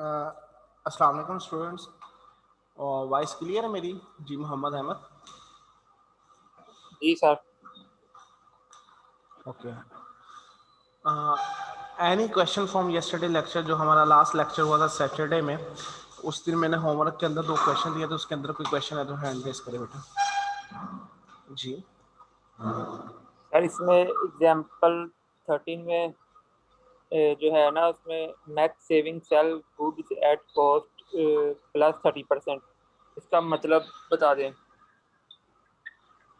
अस्सलाम वालेकुम स्टूडेंट्स। और वॉइस क्लियर है मेरी? जी मोहम्मद अहमद। जी sir. Okay. Any question from yesterday lecture? जो हमारा लास्ट लेक्चर हुआ था सैटरडे में, उस दिन मैंने होमवर्क के अंदर 2 क्वेश्चन दिए थे, उसके अंदर कोई क्वेश्चन है तो हैंड रेस करे बेटा। जी सर इसमें एग्जाम्पल 13 में जो है ना, उसमें max saving sell goods at cost +30%, इसका मतलब बता दें।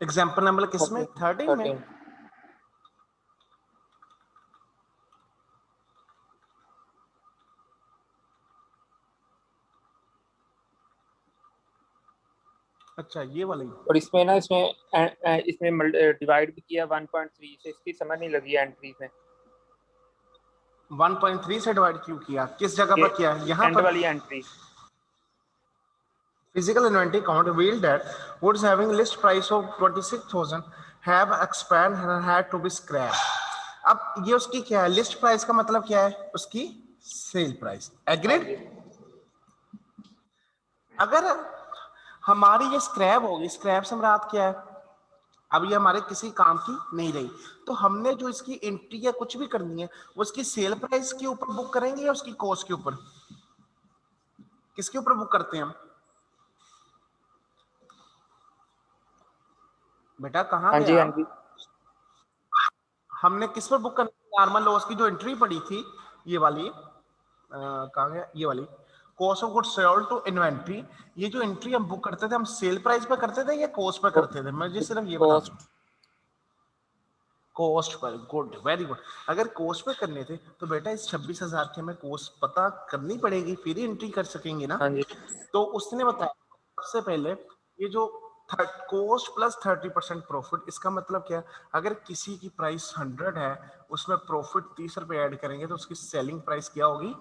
एग्जाम्पल नंबर किस में? 13 13 में। 13। अच्छा ये वाली। और इसमें ना, इसमें डिवाइड भी किया 1.3 से, इसकी समझ नहीं लगी एंट्री में। 1.3 से डिवाइड क्यों किया? किस जगह ये पर किया है? यहाँ एंड पर वाली entry. physical inventory count revealed that goods having list price of 26,000 have expired and had to be scrapped. अब ये उसकी क्या है? लिस्ट प्राइस का मतलब क्या है? उसकी सेल प्राइस। हाँ एग्रीड? जी। अगर हमारी ये स्क्रैप होगी, स्क्रैप से मुराद क्या है? अब ये हमारे किसी काम की नहीं रही, तो हमने जो इसकी एंट्री या कुछ भी करनी है वो उसकी सेल प्राइस के ऊपर बुक करेंगे या उसकी कॉस्ट के ऊपर? किसके ऊपर बुक करते हैं हम बेटा? कहाँ हाँ जी। गया? हाँ जी। हमने किस पर बुक करनी? नॉर्मल लॉस की जो एंट्री पड़ी थी, ये वाली कहाँ गया? ये वाली cost of goods sold to inventory. ये जो एंट्री हम बुक करते थे, हम सेल प्राइस पे करते थे या कॉस्ट पे करते थे? मुझे सिर्फ ये बता दो। Cost. Cost per. Good, very good. अगर कॉस्ट पे करने थे तो बेटा इस 26,000 की हमें कॉस्ट पता करनी पड़ेगी, फिर ही एंट्री कर सकेंगे ना। हाँ जी। तो उसने बताया सबसे पहले ये जो कॉस्ट प्लस 30% प्रॉफिट, इसका मतलब क्या है? अगर किसी की प्राइस 100 है, उसमें प्रॉफिट 30 रुपए ऐड करेंगे तो उसकी सेलिंग प्राइस क्या होगी?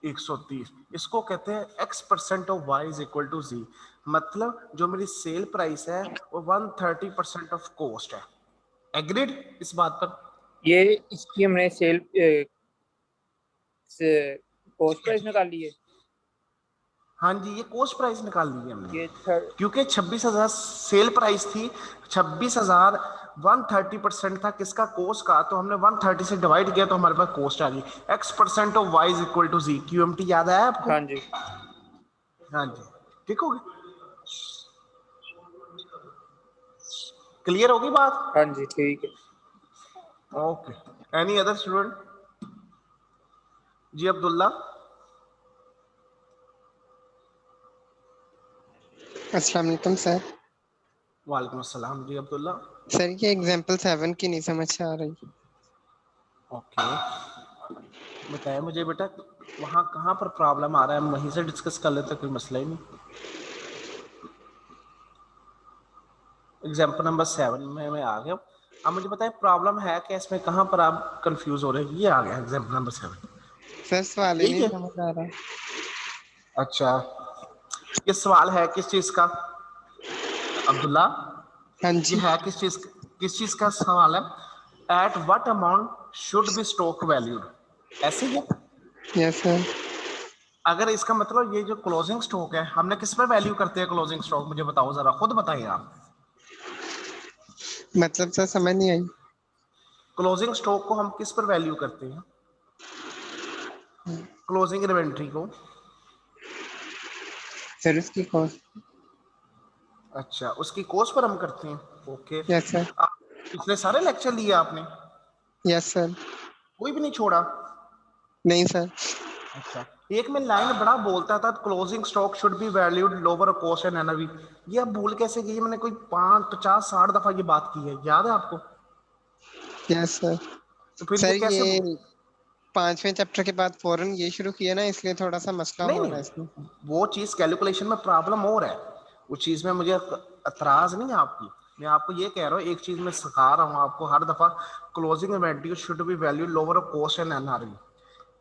130। इसको कहते हैं x% of y is equal to z। मतलब जो मेरी सेल प्राइस है वो 130% ऑफ कॉस्ट है। एग्रीड इस बात पर? ये इसकी हमने सेल से कॉस्ट प्राइस निकाली है। हाँ जी, ये कॉस्ट प्राइस निकाल ली है हमने, ये क्योंकि 26,000 सेल प्राइस थी। 26,000 130% था किसका? कॉस्ट का। तो हमने 130 से डिवाइड किया तो हमारे पास कॉस्ट आ गई। x% of y is equal to z। QMT याद आया आपको? हाँ जी। हाँ जी, ठीक होगी, क्लियर होगी बात? हाँ जी ठीक है। ओके। Any other student? जी अब्दुल्ला। अस्सलाम वालेकुम सर। वालेकुम अस्सलाम। जी अब्दुल्ला। सर ये एग्जांपल 7 की नहीं समझ आ रही। ओके, बताया मुझे बेटा वहाँ कहाँ पर प्रॉब्लम आ रहा है, हम वहीं से डिस्कस कर लेते, कोई मसला ही नहीं। एग्जाम्पल नंबर 7 में मैं आ गया। अब मुझे बताए प्रॉब्लम है क्या इसमें, कहाँ पर आप कंफ्यूज हो रहे हैं? ये आ गया एग्जाम्पल नंबर 7, सर सवाल ही यही नहीं है? समझ आ रहा। अच्छा, ये सवाल है किस चीज का अब्दुल्ला? हाँ ये जी। है किस चीज का सवाल है? At what amount should be stock valued, ऐसे ही है। Yes sir. अगर इसका मतलब ये जो क्लोजिंग स्टॉक है, हमने किस पर वैल्यू करते हैं क्लोजिंग स्टॉक? मुझे बताओ जरा, खुद बताइए आप। मतलब सर समझ नहीं आई। क्लोजिंग स्टॉक को हम किस पर वैल्यू करते हैं? क्लोजिंग इन्वेंट्री को। सर उसकी कॉस्ट। अच्छा, उसकी कॉस्ट पर हम करते हैं। ओके। Yes sir. पिछले सारे लेक्चर लिए आपने? Yes sir. कोई भी नहीं छोड़ा? नहीं सर। अच्छा, एक में लाइन बड़ा बोलता था, closing stock should be valued lower cost and NRV. ये अब भूल कैसे गई? मैंने कोई 5 50 60 दफा ये बात की है, याद है आपको? Yes sir. तो फिर ये सर कैसे ये 5वें चैप्टर के बाद फौरन ये शुरू किया ना, इसलिए थोड़ा सा मसला नहीं हो रहा है इसमें। नहीं, वो चीज कैलकुलेशन में प्रॉब्लम और है। वो चीज में मुझे एतराज नहीं है आपकी, मैं आपको ये कह रहा हूँ, एक चीज मैं सिखा रहा हूँ आपको हर दफा। Closing inventory should be valued lower cost and NRV.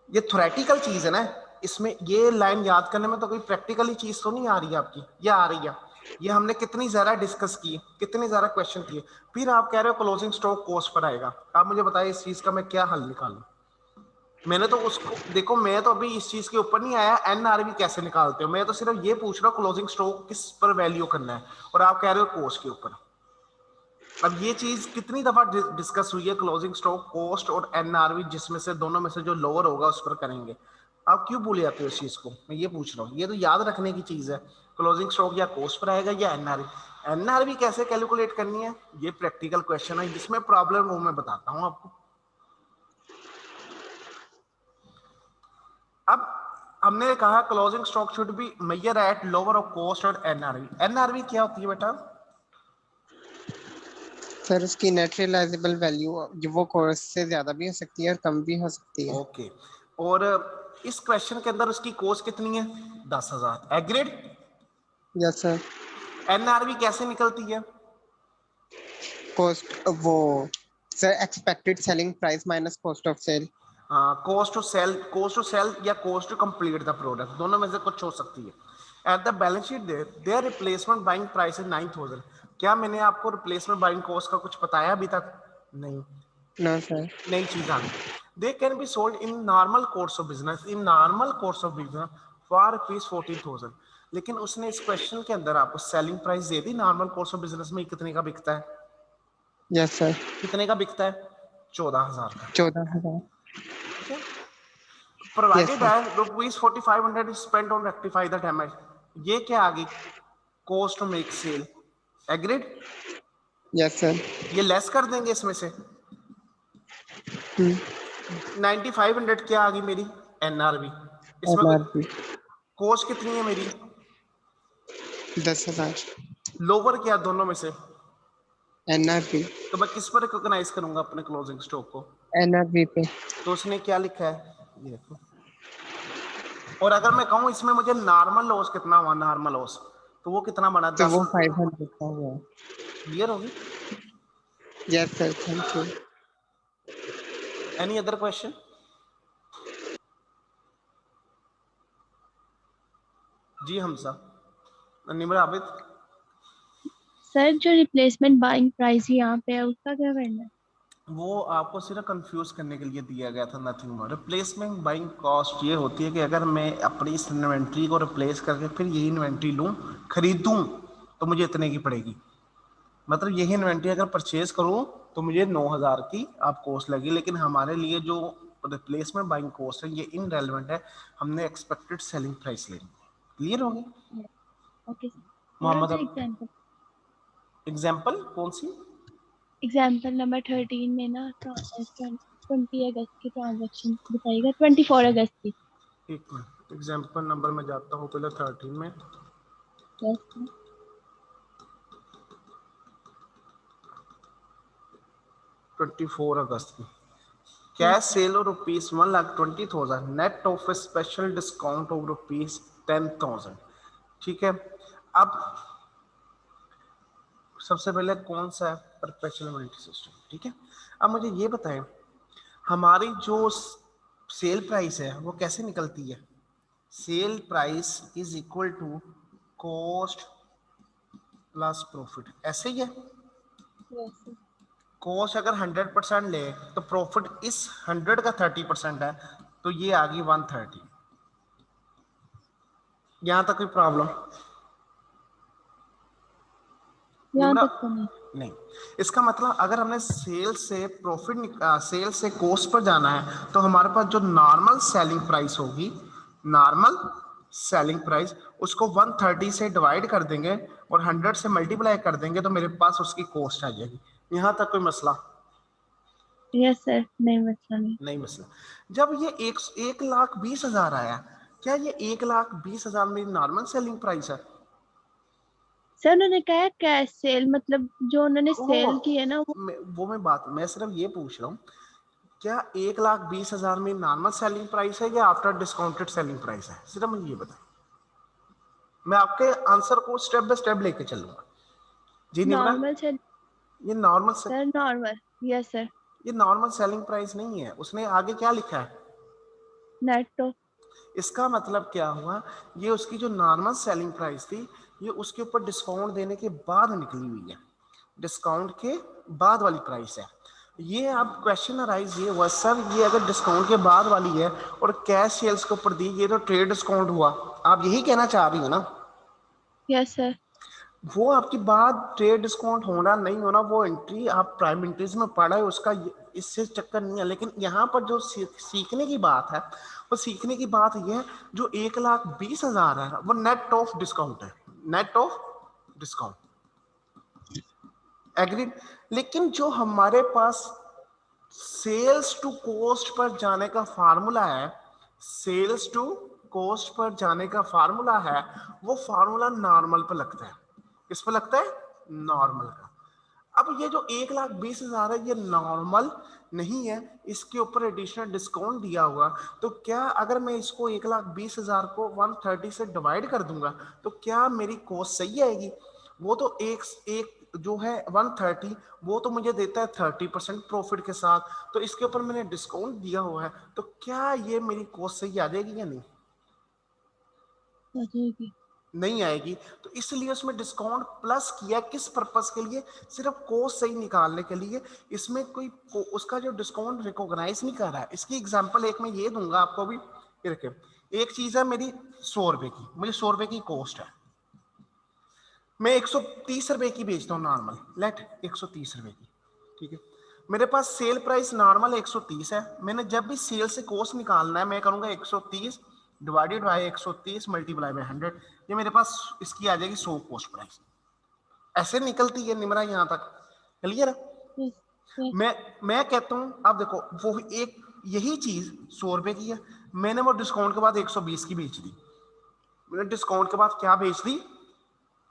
ये थ्योरेटिकल चीज है ना, इसमें ये लाइन याद करने में तो कोई प्रैक्टिकली चीज तो नहीं आ रही है आपकी, ये आ रही है। ये हमने कितनी ज्यादा डिस्कस की, कितने ज्यादा क्वेश्चन किए, फिर आप कह रहे हो क्लोजिंग स्टॉक कॉस्ट पर आएगा। आप मुझे बताइए इस चीज का मैं क्या हल निकालूं? मैंने तो उसको देखो, मैं तो अभी इस चीज के ऊपर नहीं आया एनआरवी कैसे निकालते हो, मैं तो सिर्फ ये पूछ रहा हूँ क्लोजिंग स्टॉक किस पर वैल्यू करना है, और आप कह रहे हो कॉस्ट के ऊपर। अब ये चीज कितनी दफा डिस्कस हुई है, क्लोजिंग स्टॉक कॉस्ट और एनआरवी, जिसमें से दोनों में से जो लोअर होगा उस पर करेंगे। आप क्यों भूल जाते हो इस चीज को, मैं ये पूछ रहा हूँ, ये तो याद रखने की चीज है। क्लोजिंग स्टॉक या कॉस्ट पर आएगा या एनआरवी। एनआरवी कैसे कैलकुलेट करनी है, ये प्रैक्टिकल क्वेश्चन है, जिसमें प्रॉब्लम वो मैं बताता हूँ आपको। अब हमने कहा closing stock should be measure at lower of cost और एनआरवी। एनआरवी क्या होती है बेटा? सर उसकी नेट रियलाइजेबल वैल्यू वो कॉस्ट से ज्यादा भी हो सकती है और कम भी हो सकती है। ओके, और इस क्वेश्चन के अंदर उसकी कॉस्ट कितनी है? 10,000। एग्रीड? Yes sir. एनआरवी कैसे निकलती है? कॉस्ट वो sir expected selling price minus cost of sale. Cost to sale, cost to sale या cost to complete the product, दोनों में से कुछ हो सकती है। At the balance sheet there replacement buying price is 9,000। क्या मैंने आपको रिप्लेसमेंट बाइंग कॉस्ट का कुछ बताया अभी तक? नहीं, नो सर। नई चीज आ गई। They can be sold in normal course of business, in normal course of business for rupees 14,000। लेकिन उसने इस क्वेश्चन के अंदर आपको सेलिंग प्राइस दे दी, नॉर्मल कोर्स ऑफ बिजनेस में कितने का बिकता है? Yes sir. कितने का बिकता है? 14,000 का। 14,000। ठीक है, यस प्रोवाइडेड सर। है rupees 4,500 is spent on rectify the damage. ये क्या आ गई? Cost to make sale. Agreed? Yes sir. ये लेस कर देंगे इसमें से। 9,500 क्या आ गई मेरी? एनआरवी। इसमें एनआरपी कॉस्ट कितनी है मेरी? 10,000। लोअर क्या दोनों में से? एनआरपी। तो मैं किस पर रिकॉग्नाइज करूंगा अपने क्लोजिंग स्टॉक को? एनआरपी पे। तो उसने क्या लिखा है, ये देखो। और अगर मैं कहूं इसमें मुझे नॉर्मल लॉस कितना हुआ, नॉर्मल लॉस, तो वो कितना बना? तो 10। वो 500 का हुआ। क्लियर होगी? Yes sir, thank you. Any other question? जी हमसा, निमर आबिद। सर जो रिप्लेसमेंट बाइंग प्राइस यहाँ पे है उसका क्या करना है? वो आपको सिर्फ कंफ्यूज करने के लिए दिया गया था, nothing more. Replacement buying cost ये होती है कि अगर मैं अपनी इस इन्वेंट्री को रिप्लेस करके फिर यही इन्वेंट्री लूँ, खरीदूँ, तो मुझे इतने की पड़ेगी। मतलब यही इन्वेंट्री अगर परचेज करूँ तो मुझे 9,000 की आप कॉस्ट लगी। लेकिन हमारे लिए जो रिप्लेसमेंट बाइंग कॉस्ट है ये इनरेलेवेंट है, हमने एक्सपेक्टेड सेलिंग प्राइस लेनी। क्लियर हो गई? Okay sir. Mohammad example example कौन सी? एग्जांपल नंबर 13 में ना 20 अगस्त की ट्रांजैक्शन बताइएगा, 24 अगस्त की। एक मिनट, एग्जाम्पल नंबर में जाता हूँ पहले 13 में। Yes sir. 24 अगस्त की cash sale of rupees 1,20,000, net of special discount of rupees 10,000। ठीक है, अब सबसे पहले कौन सा है? Perpetual annuity system. ठीक है, अब मुझे ये बताएं हमारी जो सेल प्राइस है वो कैसे निकलती है? Sale price is equal to cost plus profit, ऐसे ही है। Yes sir. कॉस्ट अगर 100% ले तो प्रॉफिट इस 100 का 30% है, तो ये आ गई 130। यहां तक कोई प्रॉब्लम? यहाँ निम्रा तक तो नहीं। नहीं। इसका मतलब अगर हमने सेल से प्रॉफिट, सेल से कॉस्ट पर जाना है, तो हमारे पास जो नॉर्मल सेलिंग प्राइस होगी, नॉर्मल सेलिंग प्राइस, उसको 130 से डिवाइड कर देंगे और 100 से मल्टीप्लाई कर देंगे, तो मेरे पास उसकी कॉस्ट आ जाएगी। यहां तक कोई मसला? यस सर, नहीं मसला नहीं। नहीं मसला। जब ये 1,20,000 आया, क्या ये 1,20,000 मेरी नॉर्मल सेलिंग प्राइस है? सर उन्होंने कहा कैश सेल, मतलब जो उन्होंने सेल की है ना वो। मैं सिर्फ ये पूछ रहा हूँ, क्या 1,20,000 में नॉर्मल सेलिंग प्राइस है या आफ्टर डिस्काउंटेड सेलिंग प्राइस है? सिर्फ मुझे ये बताएं, मैं आपके आंसर को स्टेप बाय स्टेप लेके चलूंगा। जी निमरा, नॉर्मल सेल। ये नॉर्मल से सर नॉर्मल। Yes sir. ये नॉर्मल सेलिंग प्राइस नहीं है, उसने आगे क्या लिखा है? नेटो। इसका मतलब क्या हुआ, ये उसकी जो नॉर्मल सेलिंग प्राइस थी, ये उसके ऊपर डिस्काउंट देने के बाद निकली हुई है, डिस्काउंट के बाद वाली प्राइस है। ये आप क्वेश्चन अराइज ये हुआ सर, ये अगर डिस्काउंट के बाद वाली है और कैश सेल्स के ऊपर दी, ये तो ट्रेड डिस्काउंट हुआ, आप यही कहना चाह रही हो ना? Yes sir. वो आपकी बात ट्रेड डिस्काउंट होना नहीं होना, वो एंट्री आप प्राइम इंटरेस्ट में पढ़ा है उसका, इससे चक्कर नहीं है। लेकिन यहाँ पर जो सीखने की बात है, वो सीखने की बात ये है, जो 1,20,000 है वो नेट ऑफ डिस्काउंट है, नेट ऑफ डिस्काउंट, एग्रीड। लेकिन जो हमारे पास सेल्स टू कॉस्ट पर जाने का फार्मूला है, सेल्स टू कॉस्ट पर जाने का फार्मूला है, वो फार्मूला नॉर्मल पर लगता है। किस पर लगता है? नॉर्मल का। अब ये जो 1,20,000 है, ये नॉर्मल नहीं है, इसके ऊपर एडिशनल डिस्काउंट दिया हुआ। तो क्या अगर मैं इसको 1,20,000 को 130 से डिवाइड कर दूंगा, तो क्या मेरी कॉस्ट सही आएगी? वो तो एक जो है 130, वो तो मुझे देता है 30% प्रॉफिट के साथ, तो इसके ऊपर मैंने डिस्काउंट दिया हुआ है, तो क्या ये मेरी कॉस्ट सही आ जाएगी या नहीं? आ जाएगी। नहीं आएगी। तो इसलिए उसमें डिस्काउंट प्लस किया, किस पर्पस के लिए? सिर्फ कॉस्ट सही निकालने के लिए। इसमें कोई उसका जो डिस्काउंट रिकॉग्नाइज नहीं कर रहा है। इसकी एग्जांपल एक मैं ये दूंगा आपको भी, ये रखें। एक चीज है मेरी 100 रुपए की, मुझे 100 रुपए की कॉस्ट है, मैं 130 रुपए की बेचता हूँ नॉर्मल, लेट 130 रुपए की, ठीक है। मेरे पास सेल प्राइस नॉर्मल 130 है, मैंने जब भी सेल से कॉस्ट निकालना है, मैं करूंगा 130 डिवाइडेड बाय 130 मल्टीप्लाई बाय 100, ये मेरे पास इसकी आ जाएगी 100 कॉस्ट प्राइस। ऐसे निकलती है निमरा यहाँ तक, क्लियर है? Yes yes. मैं कहता हूँ, अब देखो वो एक यही चीज 100 रुपए की है, मैंने वो डिस्काउंट के बाद 120 की बेच दी। मैंने डिस्काउंट के बाद क्या बेच दी?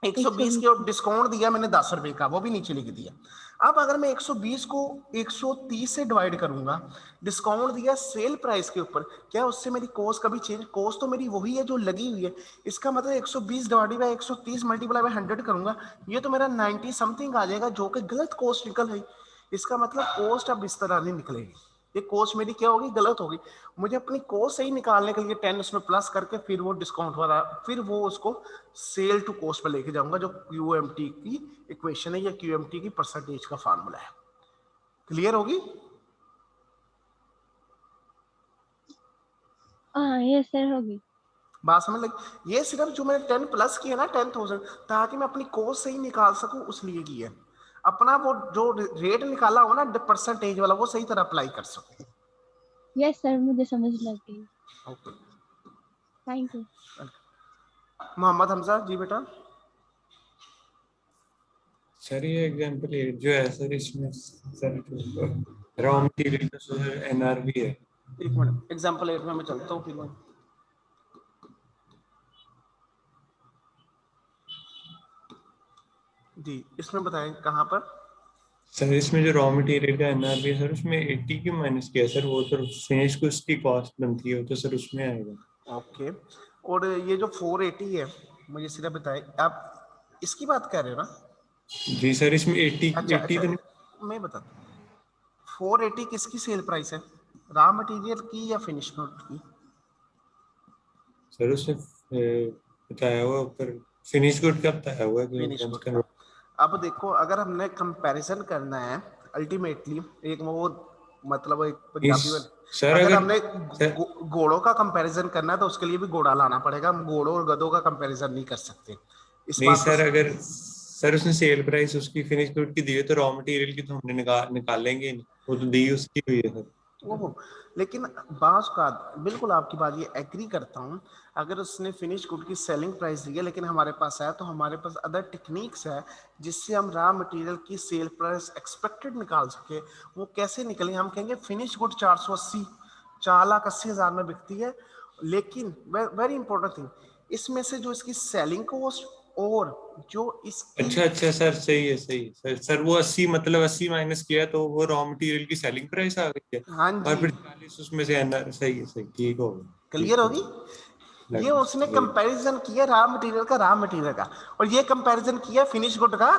120 के, और डिस्काउंट दिया मैंने 10 रुपए का, वो भी नीचे लिख दिया। अब अगर मैं 120 को 130 से डिवाइड करूंगा, डिस्काउंट दिया सेल प्राइस के ऊपर, क्या उससे मेरी कॉस्ट कभी चेंज? कॉस्ट तो मेरी वही है जो लगी हुई है। इसका मतलब 120 डिवाइडेड बाय 130 मल्टीप्लाई बाय 100 करूंगा, ये तो मेरा 90 समथिंग आ जाएगा, जो कि गलत कॉस्ट निकल रही। इसका मतलब कॉस्ट अब इस तरह नहीं निकलेगी, ये कॉस्ट मेरी क्या होगी? गलत होगी। मुझे अपनी कॉस्ट सही निकालने के लिए 10 उसमें प्लस करके फिर वो डिस्काउंट वाला, फिर वो उसको सेल टू कॉस्ट पर लेके जाऊंगा, जो क्यूएमटी की इक्वेशन है या क्यूएमटी की परसेंटेज का फार्मूला है। क्लियर होगी? हाँ यस सर होगी। बात समझ लगी? ये सिर्फ जो मैंने 10 प्लस किया ना 10,000, ताकि मैं अपनी कॉस्ट सही निकाल सकूं, उस लिए की है। अपना वो जो रेट निकाला हो ना परसेंटेज वाला, वो सही तरह अप्लाई कर सकूं। यस सर मुझे समझ लग गई। Okay, thank you. Mohammad Hamza ji बेटा। सर ये एग्जांपल ये जो है सर, इसमें सर रॉ मटेरियल का सर एनआरवी है। एक मिनट, एग्जांपल 8 में मैं चलता हूँ फिर मैं। जी इसमें बताएं कहाँ पर? सर इसमें जो रॉ मटेरियल का एनआरवी है सर, उसमें 80 क्यों माइनस किया सर? वो तो फिनिश को उसकी कॉस्ट बनती है, तो सर उसमें आएगा। ओके, और ये जो 480 है, मुझे सिर्फ बताएं, आप इसकी बात कर रहे हो ना? जी सर, इसमें 80 अच्छा 80 तो नहीं मैं बताता हूँ, 480 किसकी सेल प्राइस है? रॉ मटेरियल की या फिनिश गुड की? सर, उसने बताया हुआ ऊपर फिनिश गुड का बताया हुआ है फिनिश गुड कि का। अब देखो, अगर हमने कंपैरिजन करना है अल्टीमेटली, एक वो मतलब एक पंजाबी में, सर अगर अगर हमने सर, घोड़ों का कंपैरिजन करना है, तो उसके लिए भी घोड़ा लाना पड़ेगा। हम घोड़ों और गधों का कंपैरिजन नहीं कर सकते, इस नहीं बात को। सर, अगर सर उसने सेल प्राइस उसकी फिनिश गुड की दी है, तो रॉ मटेरियल की तो हमने निकालेंगे नहीं, वो तो दी उसकी हुई है सर। ओहो, लेकिन बास का बिल्कुल आपकी बात ये एग्री करता हूँ, अगर उसने फिनिश गुड की सेलिंग प्राइस दी है, लेकिन हमारे पास है, तो हमारे पास अदर टेक्निक्स है जिससे हम रॉ मटेरियल की सेल प्राइस एक्सपेक्टेड निकाल सके। वो कैसे निकले? हम कहेंगे फिनिश गुड 480, 4,80,000 में बिकती है, लेकिन वेरी इंपॉर्टेंट थिंग, इसमें से जो इसकी सेलिंग कॉस्ट और जो इसकी, अच्छा सर, सही है सर वो 80 मतलब 80 माइनस किया, तो वो रॉ मटेरियल की सेलिंग प्राइस आ गई है, हाँ और जी फिर 40 उसमें से एनआर। सही है, सही, ठीक हो गया, क्लियर ठीक हो होगी? गया, ये उसने कंपैरिजन किया रॉ मटेरियल का, और ये कंपैरिजन किया फिनिश गुड का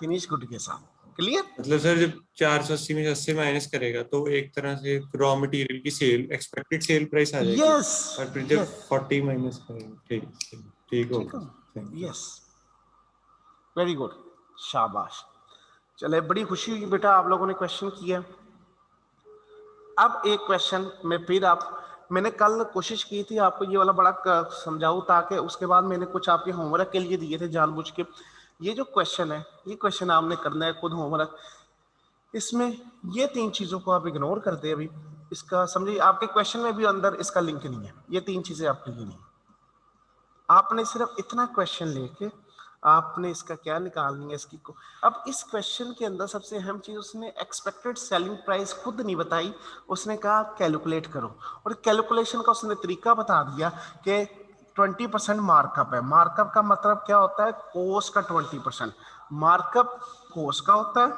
फिनिश गुड के साथ। क्लियर? मतलब सर जब 480 में 80 माइनस करेगा, तो एक तरह से रॉ मटेरियल की सेल एक्सपेक्टेड सेल प्राइस आ जाएगी, यस और फिर जब यस 40 माइनस करेगा, ठीक ठीक हो ठीक गया, है, thank you. Yes, very good, शाबाश। चले, बड़ी खुशी हुई बेटा आप लोगों ने क्वेश्चन किया। अब एक क्वेश्चन में फिर मैंने कल कोशिश की थी आपको ये वाला बड़ा समझाऊं, ताकि उसके बाद मैंने कुछ आपके होमवर्क के लिए दिए थे जानबूझ के। ये जो क्वेश्चन है, ये क्वेश्चन आपने करना है खुद होमवर्क। इसमें ये 3 चीजों को आप इग्नोर कर दे। अभी इसका समझिए, आपके क्वेश्चन में भी अंदर इसका लिंक नहीं है, ये 3 चीजें आपके लिए नहीं। आपने सिर्फ इतना क्वेश्चन लेके आपने इसका क्या निकालनी है इसकी को। अब इस क्वेश्चन के अंदर सबसे अहम चीज, उसने एक्सपेक्टेड सेलिंग प्राइस खुद नहीं बताई, उसने कहा कैलकुलेट करो। और कैलकुलेशन का उसने तरीका बता दिया कि 20% मार्कअप है। मार्कअप का मतलब क्या होता है? कोस्ट का 20%। मार्कअप कोस्ट का होता है,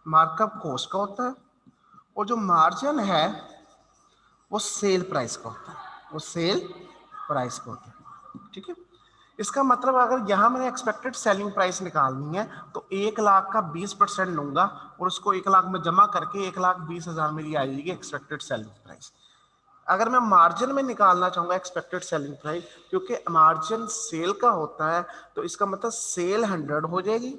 मार्कअप कोस्ट का होता है, और जो मार्जिन है वो सेल प्राइस का होता है, वो सेल प्राइस का होता है। ठीक है, इसका मतलब अगर यहाँ मैंने एक्सपेक्टेड सेलिंग प्राइस निकालनी है तो 1 लाख का 20% लूंगा और उसको 1 लाख में जमा करके 1,20,000 मेरी आ जाएगी एक्सपेक्टेड सेलिंग प्राइस। अगर मैं मार्जिन में निकालना चाहूंगा एक्सपेक्टेड सेलिंग प्राइस, क्योंकि मार्जिन सेल का होता है, तो इसका मतलब सेल 100 हो जाएगी,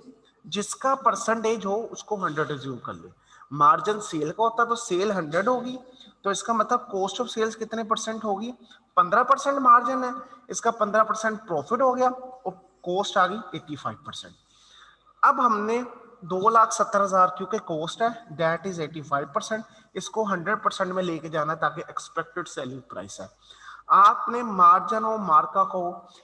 जिसका परसेंटेज हो उसको 100 एज्यूम कर ले। मार्जिन सेल का होता है तो सेल 100 होगी, तो इसका मतलब कॉस्ट ऑफ सेल्स कितने परसेंट होगी? 15% मार्जिन है, इसका 15% प्रॉफिट हो गया और कॉस्ट आ गई 85%। अब हमने 2,70,000 क्योंकि कॉस्ट है, दैट इज 85%, इसको 100% में लेके जाना ताकि एक्सपेक्टेड सेलिंग प्राइस है। आपने मार्जिन और मार्का को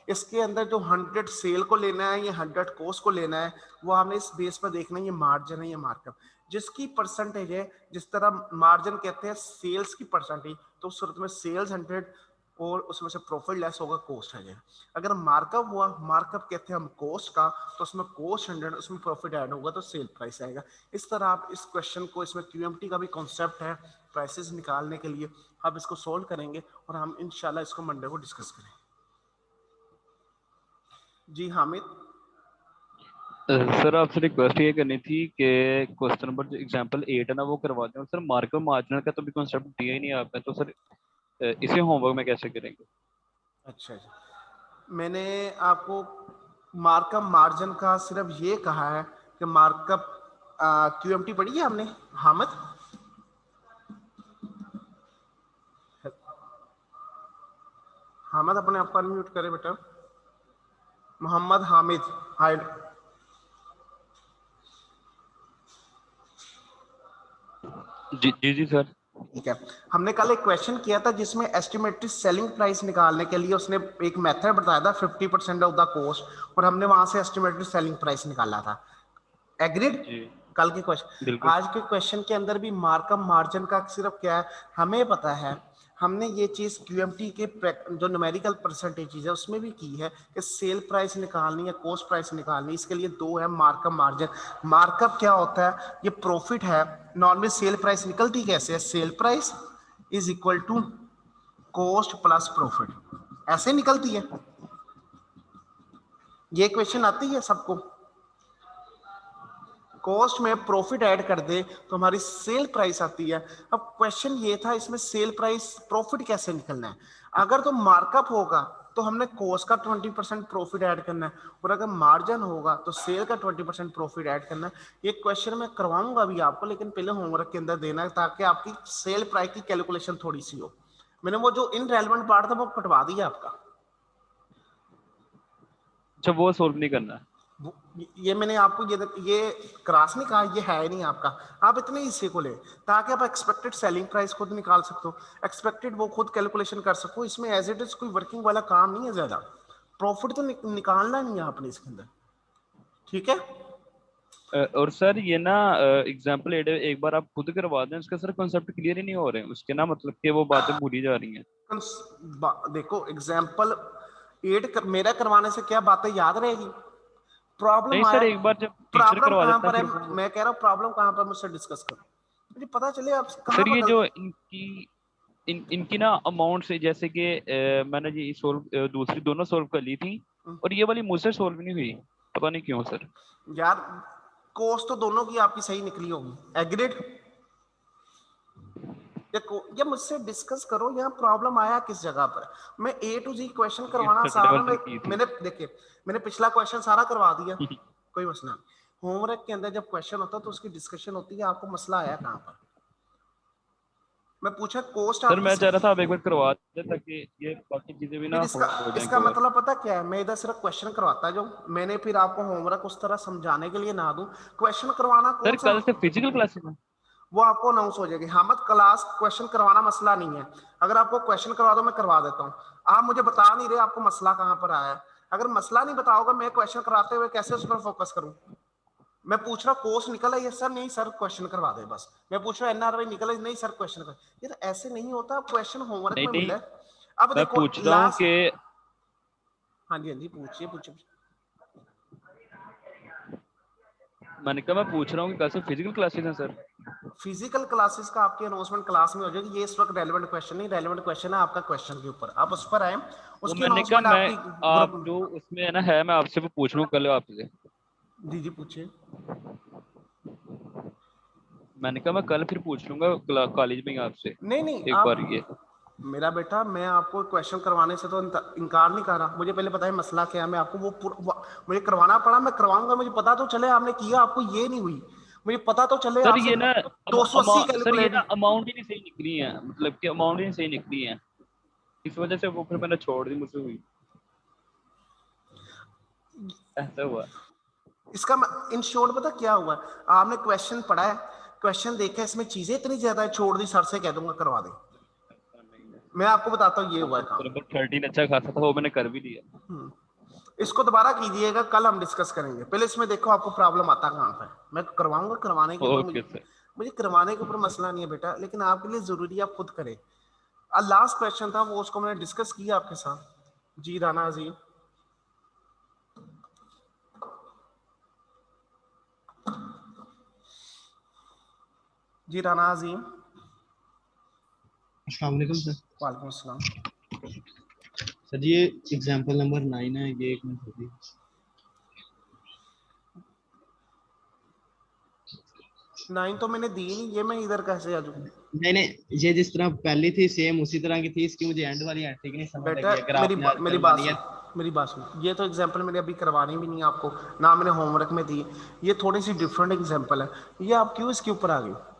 इसके अंदर जो 100 सेल को लेना है, ये 100 कॉस्ट को लेना है, वो हमने इस बेस पर देखना है ये मार्जिन है, ये मार्कअप। जिसकी परसेंटेज है, जिस तरह मार्जिन कहते हैं सेल्स की परसेंटेज, तो उस सूरत में सेल्स 100 और उसमें से प्रॉफिट लेस होगा, कॉस्ट है। अगर मार्कअप हुआ, मार्कअप कहते हैं हम कॉस्ट का, तो उसमें कॉस्ट 100, उसमें प्रॉफिट ऐड होगा तो सेल प्राइस आएगा। इस तरह आप इस क्वेश्चन को, इसमें क्यूएमटी का भी कॉन्सेप्ट है प्राइसेस निकालने के लिए, आप इसको सोल्व करेंगे और हम इंशाल्लाह इसको मंडे को डिस्कस करेंगे। जी हामिद। सर आपसे रिक्वेस्ट ये करनी थी कि क्वेश्चन नंबर जो एग्जांपल 8 है ना वो करवा दें। सर मार्कअप मार्जिनल का तो भी कॉन्सेप्ट दिया ही नहीं आपने, तो सर इसे होमवर्क में कैसे करेंगे? अच्छा जी, मैंने आपको मार्कअप मार्जिन का सिर्फ ये कहा है कि मार्कअप क्यूएमटी पढ़ी है हमने हामिद? हामिद अपने आप को अनम्यूट करे बेटा। मोहम्मद हामिद, हाय। जी जी जी सर। ठीक है, हमने कल एक क्वेश्चन किया था जिसमें एस्टिमेटेड सेलिंग प्राइस निकालने के लिए उसने एक मेथड बताया था 50% ऑफ द कॉस्ट, और हमने वहां से एस्टिमेटेड सेलिंग प्राइस निकाला था। एग्रीड? कल के क्वेश्चन, आज के क्वेश्चन के अंदर भी मार्कअप मार्जिन का सिर्फ क्या है, हमें पता है, हमने ये चीज क्यूएमटी के जो न्यूमेरिकल परसेंटेज है उसमें भी की है कि सेल प्राइस निकालनी है, कॉस्ट प्राइस निकालनी है। इसके लिए 2 है, मार्कअप मार्जिन। मार्कअप क्या होता है? ये प्रॉफिट है। नॉर्मली सेल प्राइस निकलती कैसे है? Sale price is equal to cost plus profit, ऐसे निकलती है। ये क्वेश्चन आती है सबको, कॉस्ट में प्रॉफिट ऐड कर दे तो हमारी सेल प्राइस आती है। अब क्वेश्चन ये था इसमें सेल प्राइस प्रॉफिट कैसे निकलना है? अगर तो मार्कअप होगा तो हमने कॉस्ट का 20% प्रॉफिट ऐड करना है, और अगर मार्जिन होगा तो सेल का 20% प्रॉफिट ऐड करना है। ये क्वेश्चन मैं करवाऊंगा अभी आपको, लेकिन पहले होमवर्क के अंदर देना है ताकि आपकी सेल प्राइस की कैलकुलेशन थोड़ी सी हो। मैंने वो जो इनरेलेवेंट पार्ट था वो कटवा दिया आपका। अच्छा, वो सोल्व नहीं करना है? ये मैंने आपको ये क्रॉस नहीं कहा, ये है नहीं आपका। आप इतने हिस्से को ले ताकि आप एक्सपेक्टेड सेलिंग प्राइस खुद निकाल सकते हो, एक्सपेक्टेड वो खुद कैलकुलेशन कर सको। इसमें एज इट इज कोई वर्किंग वाला काम नहीं है, ज्यादा प्रॉफिट तो निकालना नहीं है आपने इसके अंदर। ठीक है, और सर ये ना एग्जांपल एक बार आप खुद करवा दें, उसका सर कॉन्सेप्ट क्लियर ही नहीं हो रहे हैं उसके ना, मतलब कि वो बातें भूली जा रही हैं। देखो एग्जाम्पल 8 मेरा करवाने से क्या बातें याद रहेगी? प्रॉब्लम नहीं आया, सर, एक बार जब टीचर प्रॉब्लम करवा कहां देता पर है? फिर वो मैं कह रहा हूं प्रॉब्लम कहां पर, मुझसे डिस्कस करो, मुझे पता चले आप कहां सर पर ये जो इनकी ना अमाउंट से, जैसे कि मैंने ये सोल्व दूसरी दोनों सोल्व कर ली थी और ये वाली मुझसे सोल्व नहीं हुई, पता नहीं क्यों सर। यार कोस्ट तो दोनों की आपकी सही निकली होगी। एग्रीड? या मुझसे डिस्कस करो यहाँ प्रॉब्लम आया किस जगह पर। मैं A to Z क्वेश्चन करवाना आसान है। मैंने देखिए मैंने पिछला क्वेश्चन सारा करवा दिया, कोई मसला नहीं। होमवर्क के अंदर जब क्वेश्चन होता है तो उसकी डिस्कशन होती है, आपको मसला आया कहाँ पर। मैं पूछा कॉस्ट सर मैं आपकी चाह रहा था आप एक बार करवा दें ताकि ये बाकी चीजें भी ना फिर इसका हो जाएं इसका cover। मतलब पता क्या है, मैं इधर सिर्फ क्वेश्चन करवाता जो मैंने फिर आपको होमवर्क उस तरह समझाने के लिए ना दूं, क्वेश्चन करवाना सर कौन सा, कल से फिजिकल क्लासेस में। वो आपको अनाउंस हो जाएगी। हाँ मत क्लास क्वेश्चन करवाना मसला नहीं है, अगर आपको क्वेश्चन करवा दो मैं करवा देता हूँ। आप मुझे बता नहीं रहे आपको मसला कहाँ पर आया है, अगर मसला नहीं बताओगे मैं क्वेश्चन कराते हुए कैसे उस पर फोकस करूँ। मैं पूछ रहा कोर्स निकला ये सर, नहीं सर क्वेश्चन करवा दे बस। मैं पूछ रहा एनआरआई निकला, नहीं सर क्वेश्चन कर। यार ऐसे नहीं होता, क्वेश्चन होमवर्क नहीं में नहीं, मिला है। अब मैं देखो पूछ रहा हूँ लास्ट, कि हाँ जी हाँ जी पूछिए पूछिए। मैंने कहा मैं पूछ रहा हूँ कि कल से फिजिकल क्लासेस हैं सर। फिजिकल क्लासेस का आपकी अनाउंसमेंट क्लास में हो जाएगी, ये इस वक्त रेलेवेंट क्वेश्चन नहीं, रेलेवेंट क्वेश्चन है आपका क्वेश्चन के ऊपर, आप उस पर आए, वो उसकी मैंने कहा अनाउंसमेंट मैं आपकी आप ग्रुप। जो उसमें है ना है, मैं आपसे वो पूछ रहा हूँ कल आपसे। जी जी पूछिए। मैंने कहा मैं कल फिर पूछ लूंगा कॉलेज में ही आपसे नहीं नहीं एक बार ये। आप, मेरा बेटा मैं आपको क्वेश्चन करवाने से तो इनकार नहीं कर रहा, मुझे पहले बताइए मसला क्या है, मैं आपको मुझे करवाना पड़ा मैं करवाऊंगा, मुझे पता तो चले आपने किया, आपको ये नहीं हुई, मुझे पता तो चले सर आपसे ये ना 280 सर ये कैलकुलेट। ना अमाउंट ही नहीं सही निकली है, मतलब कि अमाउंट ही नहीं सही निकली है, इस वजह से वो फिर मैंने छोड़ दी, मुझसे हुई ऐसा हुआ। इसका इन शॉर्ट पता क्या हुआ, आपने क्वेश्चन पढ़ा है, क्वेश्चन देखा, इसमें चीजें इतनी ज्यादा है, छोड़ दी, सर से कह दूंगा करवा दे। मैं आपको बताता हूँ ये हुआ है काम। नंबर 13 अच्छा खासा था, वो मैंने कर भी दिया। इसको दोबारा कीजिएगा, कल हम डिस्कस करेंगे, पहले इसमें देखो आपको प्रॉब्लम आता कहाँ पे। मैं करवाऊंगा, करवाने के ऊपर ओके मुझे सर। मुझे करवाने के ऊपर मसला नहीं है बेटा, लेकिन आपके लिए जरूरी है आप खुद करें। लास्ट क्वेश्चन था वो, उसको मैंने डिस्कस किया आपके साथ। जी राना जी, जी राना जी। अस्सलाम वालेकुम सर। वालेकुम अस्सलाम। सर ये एग्जांपल नंबर 9 है, ये एक मिनट होगी। 9 तो मैंने दी नहीं, ये मैं इधर कैसे आ जाऊँ। नहीं नहीं, ये जिस तरह पहली थी सेम उसी तरह की थी, इसकी मुझे एंड वाली ठीक नहीं समझ बेटा लगी, अगर मेरी आपने आज मेरी बात करवानी है। सुन, मेरी बात सुन, ये तो एग्जांपल मैंने अभी करवानी भी नहीं है आपको, ना मैंने होमवर्क में दी, ये थोड़ी सी डिफरेंट एग्जांपल है, ये आप क्यों इसके ऊपर आ गए।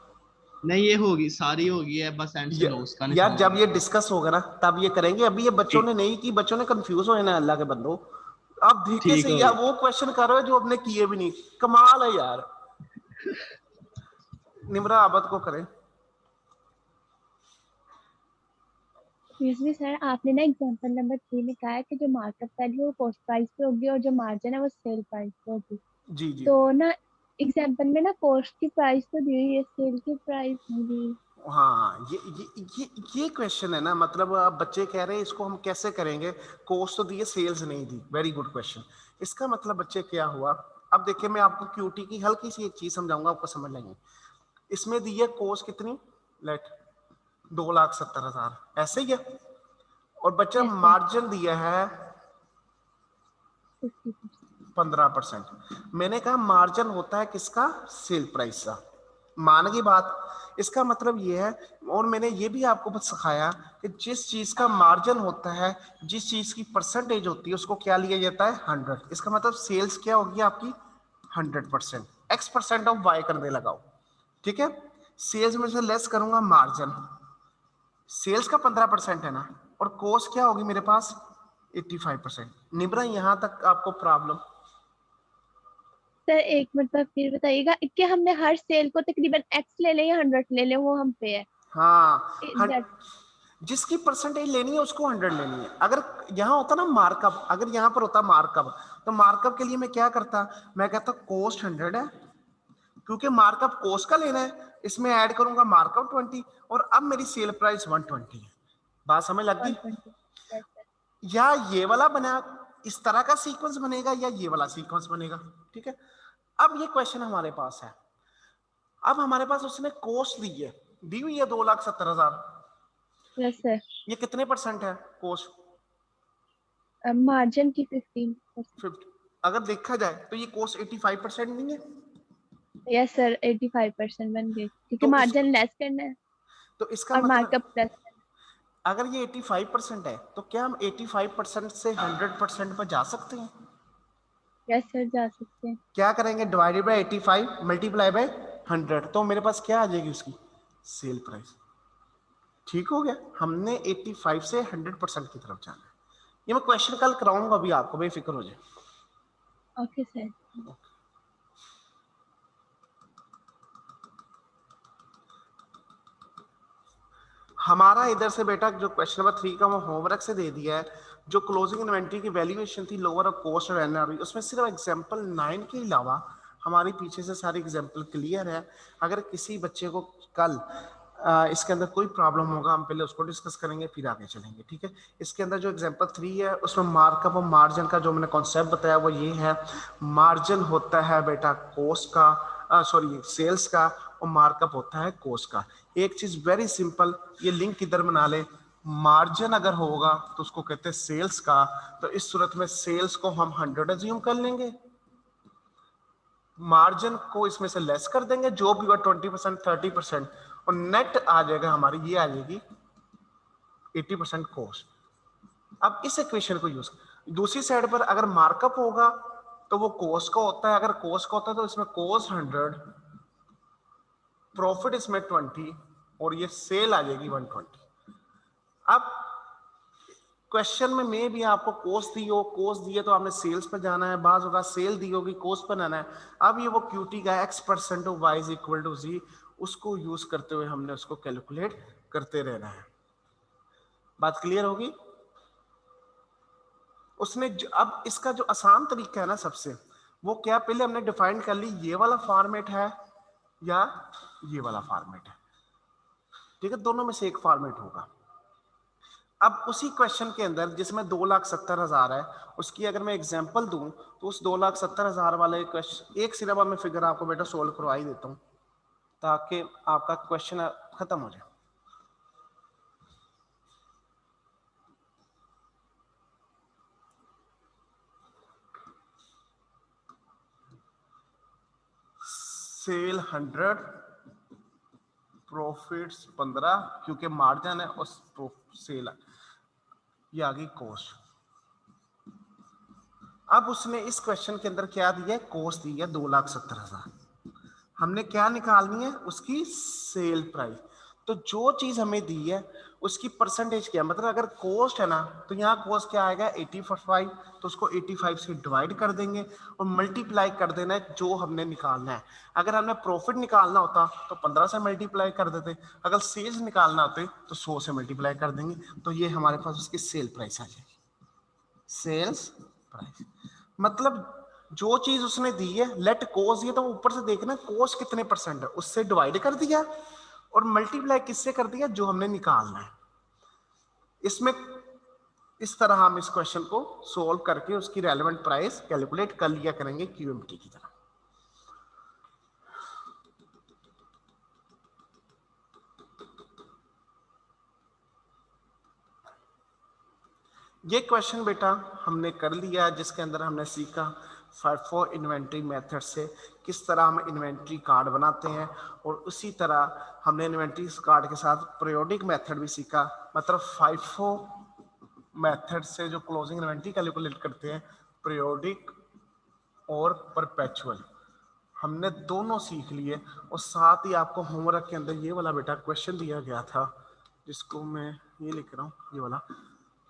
नहीं ये होगी, सारी होगी है, बस एंड से लो, उसका नहीं यार समझ जब लगी। ये डिस्कस होगा ना तब ये करेंगे, अभी ये बच्चों ने नहीं की, बच्चों ने कंफ्यूज हो ना, अल्लाह के बंदो। आप धीके ठीक से हो या गई। वो क्वेश्चन कर रहे हो जो आपने किए भी नहीं, कमाल है यार। निमरा आबद को करें। यूजली सर आपने ना एग्जांपल नंबर 3 में कहा है कि जो मार्कअप वैल्यू है वो कॉस्ट प्राइस पे होगी और जो मार्जिन है वो सेल प्राइस पे होगी। जी जी। तो ना एग्जांपल में ना कॉस्ट की प्राइस तो दी हुई है, सेल की प्राइस नहीं दी हुई। हाँ ये क्वेश्चन है ना, मतलब अब बच्चे कह रहे हैं इसको हम कैसे करेंगे, कोर्स तो दिए सेल्स नहीं दी, वेरी गुड क्वेश्चन। इसका मतलब बच्चे क्या हुआ, अब देखिए मैं आपको क्यूटी की हल्की सी एक चीज समझाऊंगा, आपको समझ लेंगे। इसमें दी है कोर्स कितनी, लेट 2,70,000 ऐसे ही है, और बच्चा यस सर, मार्जिन दिया है 50%। 15%। मैंने कहा मार्जिन होता है किसका, सेल प्राइस का, मान की बात। इसका मतलब ये है, और मैंने ये भी आपको बस सिखाया कि जिस चीज का मार्जिन होता है, जिस चीज की परसेंटेज होती है उसको क्या लिया जाता है, 100। इसका मतलब सेल्स क्या होगी आपकी, 100%। X% ऑफ वाई करने लगाओ, ठीक है। सेल्स में से लेस करूंगा मार्जिन, सेल्स का 15% है ना, और कॉस्ट क्या होगी मेरे पास 85%। निब्रा यहां तक आपको प्रॉब्लम। सर एक मिनट फिर बताइएगा कि हमने हर सेल को तकरीबन एक्स ले लें या 100 ले लें, वो हम पे है। हाँ That- जिसकी परसेंटेज लेनी है उसको 100 लेनी है। अगर यहाँ होता ना मार्कअप, अगर यहाँ पर होता मार्कअप, तो मार्कअप के लिए मैं क्या करता, मैं कहता कॉस्ट 100 है, क्योंकि मार्कअप कॉस्ट का लेना है, इसमें ऐड करूंगा मार्कअप 20, और अब मेरी सेल प्राइस 120 है। बात समझ लग गई। 120। Yes, sir. या ये वाला बना, इस तरह का सीक्वेंस बनेगा, या ये वाला सीक्वेंस बनेगा, ठीक है। अब ये क्वेश्चन हमारे पास है, अब हमारे पास उसने कॉस्ट दी हुई है 2,70,000। Yes, sir. ये कितने परसेंट है कॉस्ट, मार्जिन की 15%। 50। अगर देखा जाए तो ये कॉस्ट 85% नहीं है। यस सर, 85% बन गई क्योंकि तो मार्जिन लेस करना है तो इसका और मतलब मार्कअप प्लस करना अगर ये 85% है तो क्या हम 85% से 100% पर जा सकते हैं। है। यस सर, जा सकते हैं। क्या करेंगे, डिवाइडेड बाय 85 मल्टीप्लाई बाय 100, तो मेरे पास क्या आ जाएगी उसकी सेल प्राइस। ठीक हो गया, हमने 85 से 100% की तरफ जाना है। ये मैं क्वेश्चन कल कराऊंगा अभी आपको, बेफिक्र हो जाए। Okay sir. हमारा इधर से बेटा जो क्वेश्चन नंबर 3 का वो होमवर्क से दे दिया है, जो क्लोजिंग इन्वेंटरी की वैल्यूएशन थी लोअर ऑफ कॉस्ट और एनआरवी, उसमें सिर्फ एग्जांपल 9 के अलावा हमारी पीछे से सारी एग्जांपल क्लियर है। अगर किसी बच्चे को कल इसके अंदर कोई प्रॉब्लम होगा, हम पहले उसको डिस्कस करेंगे फिर आगे चलेंगे, ठीक है। इसके अंदर जो एग्जांपल 3 है उसमें मार्कअप और मार्जिन का जो मैंने कॉन्सेप्ट बताया वो ये है, मार्जिन होता है बेटा कॉस्ट का, सॉरी सेल्स का, और मार्कअप होता है कॉस्ट का। एक चीज वेरी सिंपल, ये लिंक इधर बना ले, मार्जिन अगर होगा तो उसको कहते हैं सेल्स का, तो इस सूरत में सेल्स को हम 100 अज्यूम कर लेंगे, मार्जिन को इसमें से लेस कर देंगे जो भी हुआ 20% 30%, और नेट आ जाएगा हमारी, ये आ जाएगी 80% कॉस्ट। अब इस इक्वेशन को यूज, दूसरी साइड पर अगर मार्कअप होगा तो वो कॉस्ट का होता है, अगर कॉस्ट का होता है तो इसमें कॉस्ट 100, प्रॉफिट इसमें 20, और ये सेल आ जाएगी 120। अब क्वेश्चन में भी आपको कॉस्ट दी हो, कॉस्ट दी है तो आपने सेल्स पर जाना है, बाज होगा सेल दी होगी कॉस्ट पर आना है। अब ये वो क्यूटी का x% of y is equal to z, उसको यूज करते हुए हमने उसको कैलकुलेट करते रहना है। बात क्लियर होगी? उसने अब इसका जो आसान तरीका है ना सबसे, वो क्या, पहले हमने डिफाइन कर ली ये वाला फॉर्मेट है या ये वाला फॉर्मेट है, ठीक है, दोनों में से एक फॉर्मेट होगा। अब उसी क्वेश्चन के अंदर जिसमें 2,70,000 है, उसकी अगर मैं एग्जांपल दूं तो उस 2,70,000 वाले क्वेश्चन एक सिर्फ मैं फिगर आपको बेटा सोल्व करवा ही देता हूं ताकि आपका क्वेश्चन खत्म हो जाए। सेल 100, प्रॉफिट्स 15, क्योंकि मार्जिन है और सेल, ये आ गई कॉस्ट। अब उसने इस क्वेश्चन के अंदर क्या दिया है, कॉस्ट दी है 2,70,000, हमने क्या निकालनी है, उसकी सेल प्राइस। तो जो चीज हमें दी है उसकी परसेंटेज क्या, मतलब अगर कॉस्ट है ना तो यहाँ कॉस्ट क्या आएगा 85, तो उसको 85 से डिवाइड कर देंगे और मल्टीप्लाई कर देना है जो हमने निकालना है। अगर हमने प्रॉफिट निकालना होता तो 15 से मल्टीप्लाई कर देते, अगर सेल्स निकालना होते तो 100 से मल्टीप्लाई कर देंगे, तो ये हमारे पास उसकी सेल प्राइस आ जाएगी, सेल्स प्राइस। मतलब जो चीज उसने दी है, लेट कॉस्ट दिया तो ऊपर से देखना कॉस्ट कितने परसेंट है, उससे डिवाइड कर दिया और मल्टीप्लाई किससे कर दिया, जो हमने निकालना है। इसमें इस तरह हम इस क्वेश्चन को सोल्व करके उसकी रेलेवेंट प्राइस कैलकुलेट कर लिया करेंगे क्यूएमटी की तरह। ये क्वेश्चन बेटा हमने कर लिया, जिसके अंदर हमने सीखा FIFO इन्वेंट्री मेथड से किस तरह हम इन्वेंट्री कार्ड बनाते हैं, और उसी तरह हमने इन्वेंट्री कार्ड के साथ पीरियोडिक मेथड भी सीखा। मतलब FIFO मेथड से जो क्लोजिंग इन्वेंट्री कैलकुलेट करते हैं, पीरियोडिक और परपेचुअल, हमने दोनों सीख लिए। और साथ ही आपको होमवर्क के अंदर ये वाला बेटा क्वेश्चन दिया गया था, जिसको मैं ये लिख रहा हूँ, ये वाला,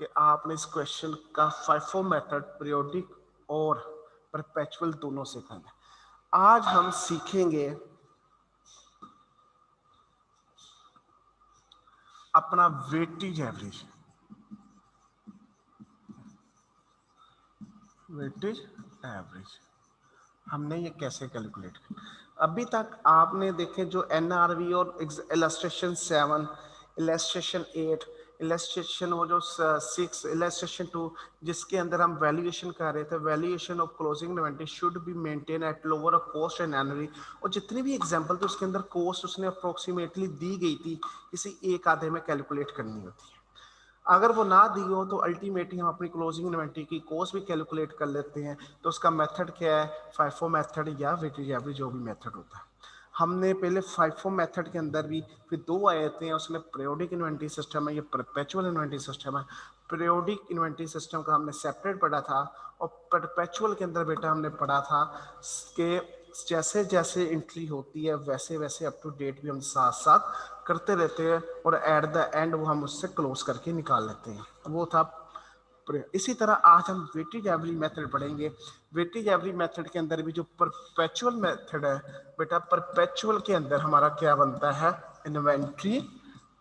कि आपने इस क्वेश्चन का FIFO मेथड पीरियोडिक और परपेचुअल दोनों से करना है। आज हम सीखेंगे अपना वेटेज एवरेज, वेटेज एवरेज हमने ये कैसे कैलकुलेट किया। अभी तक आपने देखे जो एनआरवी और इलस्ट्रेशन 7, इलस्ट्रेशन 8, इलस्ट्रेशन वो जो 6, इलस्ट्रेशन 2, जिसके अंदर हम वैल्यूएशन कर रहे थे, valuation of closing inventory should be maintain at lower of cost and NRV, और जितनी भी एग्जांपल थे उसके अंदर कॉस्ट उसने अप्रोक्सीमेटली दी गई थी, किसी एक आधे में कैलकुलेट करनी होती है। अगर वो ना दी हो तो अल्टीमेटली हम अपनी क्लोजिंग इन्वेंटरी की कॉस्ट भी कैलकुलेट कर लेते हैं। तो उसका मेथड क्या है, FIFO मेथड या वेटेज एवरेज, जो भी मेथड होता है। हमने पहले FIFO मेथड के अंदर भी फिर दो आए थे, उसमें पीरियोडिक इन्वेंटरी सिस्टम है, ये परपेचुअल इन्वेंटरी सिस्टम है। पीरियोडिक इन्वेंटरी सिस्टम का हमने सेपरेट पढ़ा था, और परपेचुअल के अंदर बेटा हमने पढ़ा था कि जैसे जैसे एंट्री होती है वैसे वैसे अप टू डेट भी हम साथ साथ करते रहते हैं और एट द एंड वो हम उससे क्लोज करके निकाल लेते हैं। वो था। इसी तरह आज हम वेटेज एवरेज मेथड पढ़ेंगे। वेटेज एवरेज मेथड के अंदर भी जो परपेचुअल मेथड है बेटा, परपेचुअल के अंदर हमारा क्या बनता है, इन्वेंट्री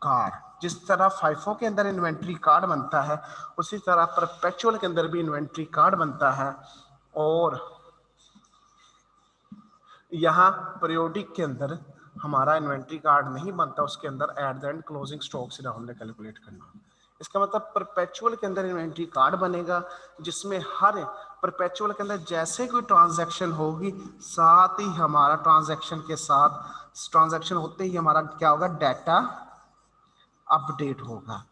कार्ड। जिस तरह फाइफो के अंदर इन्वेंट्री कार्ड बनता है उसी तरह परपेचुअल के अंदर भी इन्वेंट्री कार्ड बनता है। और यहाँ पीरियोडिक के अंदर हमारा इन्वेंट्री कार्ड नहीं बनता, उसके अंदर at the end closing stock से हमने कैलकुलेट करना। इसका मतलब परपेचुअल के अंदर इन्वेंट्री कार्ड बनेगा जिसमें हर परपेचुअल के अंदर जैसे कोई ट्रांजैक्शन होगी साथ ही हमारा ट्रांजैक्शन के साथ ट्रांजैक्शन होते ही हमारा क्या होगा, डाटा अपडेट होगा,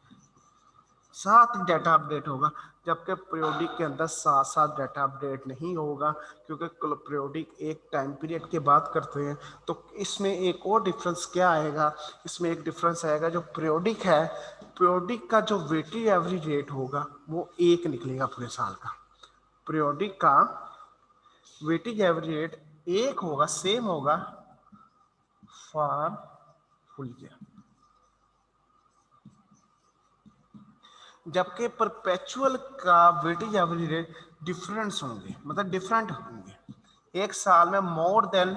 साथ ही डाटा अपडेट होगा। जबकि पीरियोडिक के अंदर साथ साथ डाटा अपडेट नहीं होगा क्योंकि पीरियोडिक एक टाइम पीरियड के बाद करते हैं। तो इसमें एक और डिफरेंस क्या आएगा, इसमें एक डिफरेंस आएगा जो पीरियोडिक है, पीरियोडिक का जो वेटेज एवरेज रेट होगा वो 1 निकलेगा पूरे साल का। पीरियोडिक का वेटेज एवरेज रेट 1 होगा, सेम होगा फॉर फुल ईयर। जबकि परपेचुअल का वेटेज एवरेज रेट डिफरेंस होंगे, मतलब डिफरेंट होंगे। एक साल में मोर देन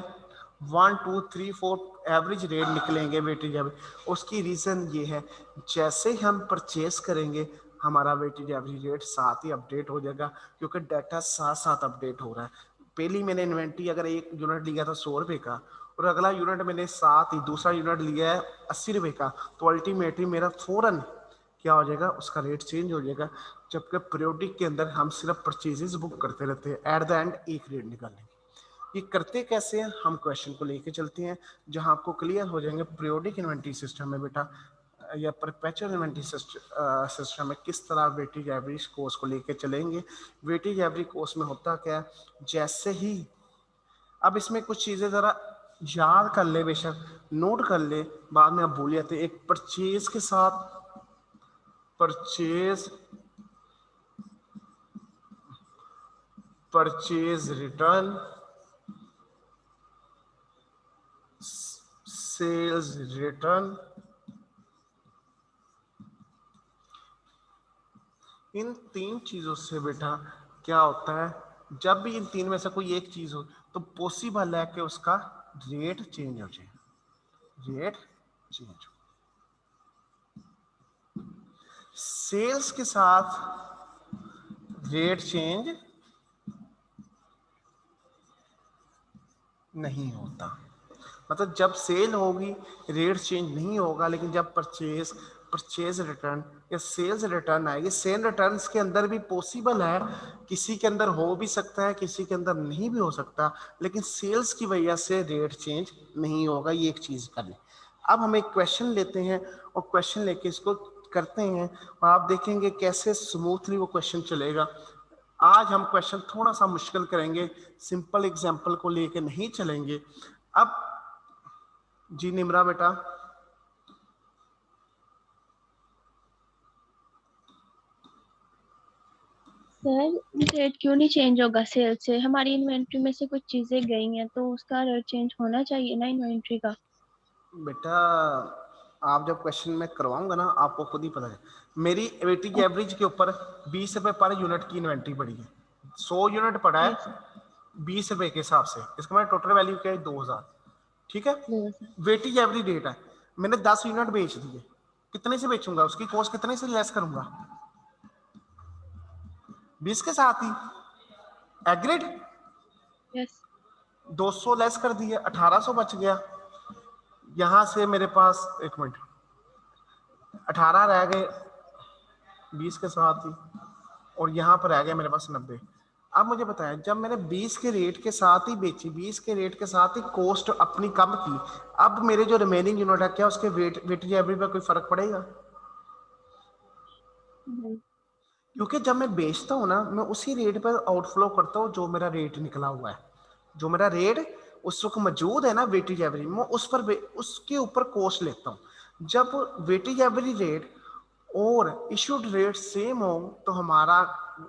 1 2 3 4 एवरेज रेट निकलेंगे वेटेज एवरेज। उसकी रीज़न ये है जैसे हम परचेस करेंगे हमारा वेटेज एवरेज रेट साथ ही अपडेट हो जाएगा क्योंकि डाटा साथ साथ अपडेट हो रहा है। पहली मैंने इन्वेंट्री अगर 1 यूनिट लिया था 100 रुपये का और अगला यूनिट मैंने साथ ही दूसरा यूनिट लिया है 80 रुपये का, तो अल्टीमेटली मेरा फौरन क्या हो जाएगा, उसका रेट चेंज हो जाएगा। जबकि पीरियोडिक के अंदर हम सिर्फ परचेजेस बुक करते रहते हैं, एट द एंड एक रेट निकालेंगे। ये करते कैसे हैं, हम क्वेश्चन को लेके चलते हैं जहां आपको क्लियर हो जाएंगे पीरियोडिक इन्वेंट्री सिस्टम में बेटा या परपेचुअल इन्वेंट्री सिस्टम में किस तरह वेटेज एवरेज कोर्स को लेके चलेंगे। वेटेज एवरेज कोर्स में होता क्या है, जैसे ही अब इसमें कुछ चीजें जरा याद कर ले, बेशक नोट कर ले, बाद में आप भूल जाते। एक परचेज के साथ परचेज रिटर्न, सेल्स रिटर्न, इन 3 चीजों से बेटा क्या होता है, जब भी इन 3 में से कोई एक चीज हो तो पॉसिबल है कि उसका रेट चेंज हो जाए, रेट चेंज हो। सेल्स के साथ रेट चेंज नहीं होता, मतलब जब सेल होगी रेट चेंज नहीं होगा, लेकिन जब परचेज रिटर्न या सेल्स रिटर्न आएगी, सेल रिटर्न के अंदर भी पॉसिबल है, किसी के अंदर हो भी सकता है किसी के अंदर नहीं भी हो सकता, लेकिन सेल्स की वजह से रेट चेंज नहीं होगा। ये एक चीज कर लें। अब हम एक क्वेश्चन लेते हैं और क्वेश्चन लेके इसको करते हैं और आप देखेंगे कैसे स्मूथली वो क्वेश्चन चलेगा। आज हम क्वेश्चन थोड़ा सा मुश्किल करेंगे, सिंपल एग्जांपल को लेके नहीं चलेंगे। अब जी निमरा बेटा, सर रेट क्यों नहीं चेंज होगा सेल से? हमारी इन्वेंट्री में से कुछ चीजें गई हैं तो उसका रेट चेंज होना चाहिए ना इन्वेंट्री का। बेटा आप जब क्वेश्चन में करवाऊंगा ना आपको खुद ही पता है। मेरी वेटेज एवरेज के ऊपर 20 रुपए पर यूनिट की इन्वेंट्री पड़ी है, 100 यूनिट पड़ा है 20 रुपए के हिसाब से, इसका मतलब टोटल वैल्यू क्या है 2000, ठीक है। वेटेज एवरेज रेट है, मैंने 10 यूनिट बेच दिए, कितने से बेचूंगा, उसकी कॉस्ट कितने से लेस करूंगा, 20 के साथ ही। एग्रीड? यस। 200 लेस कर दिए, 1800 बच गया। यहां से मेरे पास 1 मिनट 18 रह गए 20 के साथ ही, और यहाँ पर रह गया मेरे पास 90। अब मुझे बताएं, जब मैंने 20 के रेट के साथ ही बेची, 20 के रेट के साथ ही कॉस्ट अपनी कम की, अब मेरे जो रिमेनिंग यूनिट है क्या उसके वेटेज एवरेज पर कोई फर्क पड़ेगा? क्योंकि जब मैं बेचता हूँ ना, मैं उसी रेट पर आउटफ्लो करता हूँ जो मेरा रेट निकला हुआ है, जो मेरा रेट उस वक्त मौजूद है ना वेटेज एवरेज, मैं उस पर उसके ऊपर कॉस्ट लेता हूँ। जब वेटेज एवरेज रेट और इशूड रेट सेम हो तो हमारा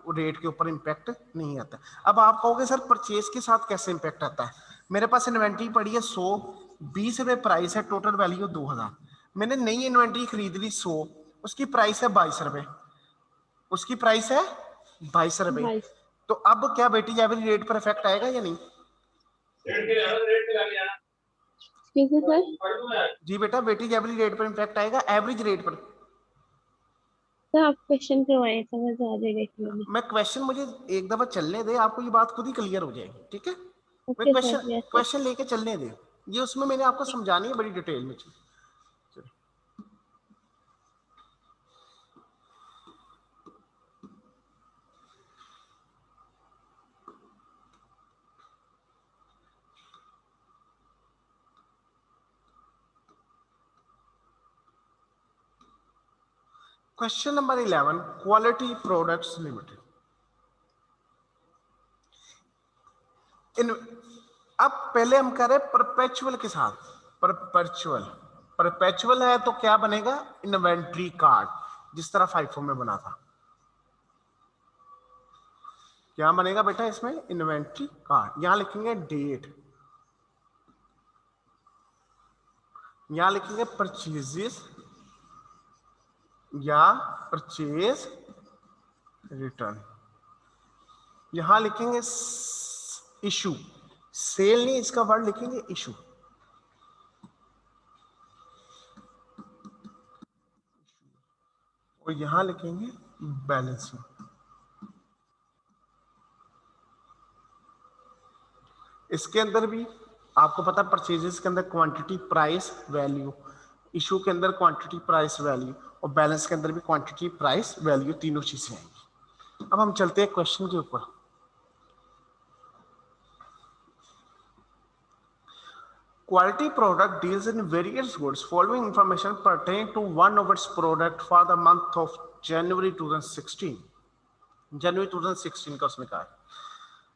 रेट के ऊपर इम्पैक्ट नहीं आता। अब आप कहोगे सर परचेज के साथ कैसे इम्पैक्ट आता है? मेरे पास इन्वेंट्री पड़ी है 100, 20 रुपए प्राइस है, टोटल वैल्यू 2000। मैंने नई इन्वेंट्री खरीद ली 100, उसकी प्राइस है 22 रुपए, उसकी प्राइस है 22 रुपए। 22। तो अब क्या वेटेज एवरेज रेट पर इफेक्ट आएगा या नहीं? ठीक है सर। जी बेटा, वेटेज एवरेज रेट पर इफेक्ट आएगा, एवरेज रेट पर। सर आप क्वेश्चन करवाएं, समझ आ जाएगा इसमें। मैं क्वेश्चन मुझे एक दफा चलने दे, आपको ये बात खुद ही क्लियर हो जाएगी, ठीक है? मैं okay sir, question yes sir. Question लेके चलने दे, ये उसमें मैंने आपको समझानी है बड़ी डिटेल में। Question number 11, quality products limited. अब पहले हम कह रहे हैं परपेचुअल के साथ। परपेचुअल है तो क्या बनेगा? इन्वेंट्री कार्ड, जिस तरह फाइफो में बना था। क्या बनेगा बेटा इसमें? Inventory card. यहां लिखेंगे डेट, यहां लिखेंगे परचेजेस या परचेज रिटर्न, यहां लिखेंगे इशू, सेल नहीं, इसका वर्ड लिखेंगे इशू। और यहां लिखेंगे बैलेंसिंग। इसके अंदर भी आपको पता है, परचेजेस के अंदर क्वांटिटी प्राइस वैल्यू, इशू के अंदर क्वांटिटी प्राइस वैल्यू, और बैलेंस के अंदर भी क्वांटिटी प्राइस वैल्यू, तीनों चीजें आएंगी। अब हम चलते हैं क्वेश्चन के ऊपर। Quality product deals in various goods. Following information pertain to one of its product for the month of January 2016. जनवरी 2016 का उसने कहा है।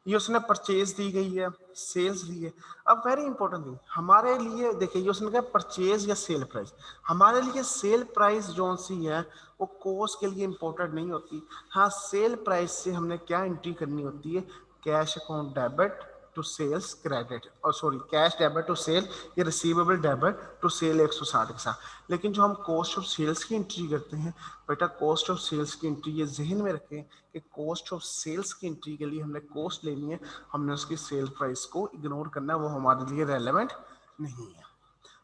ये उसने परचेज दी गई है, सेल्स दी है। अब वेरी इंपॉर्टेंट थिंग हमारे लिए देखिए, ये उसने कहा परचेज या सेल प्राइस। हमारे लिए सेल प्राइस जो सी है वो कोस्ट के लिए इंपॉर्टेंट नहीं होती। हाँ, सेल प्राइस से हमने क्या एंट्री करनी होती है? Cash account debit to sales credit, और sorry cash debit to sale या रिसीवेबल डेबिट टू सेल 160 के साथ। लेकिन जो हम कॉस्ट ऑफ सेल्स की एंट्री करते हैं बेटा, कॉस्ट ऑफ सेल्स की एंट्री ये जहन में रखें कि कॉस्ट ऑफ सेल्स की एंट्री के लिए हमने कॉस्ट लेनी है, हमने उसकी सेल प्राइस को इग्नोर करना है, वो हमारे लिए रेलेवेंट नहीं है।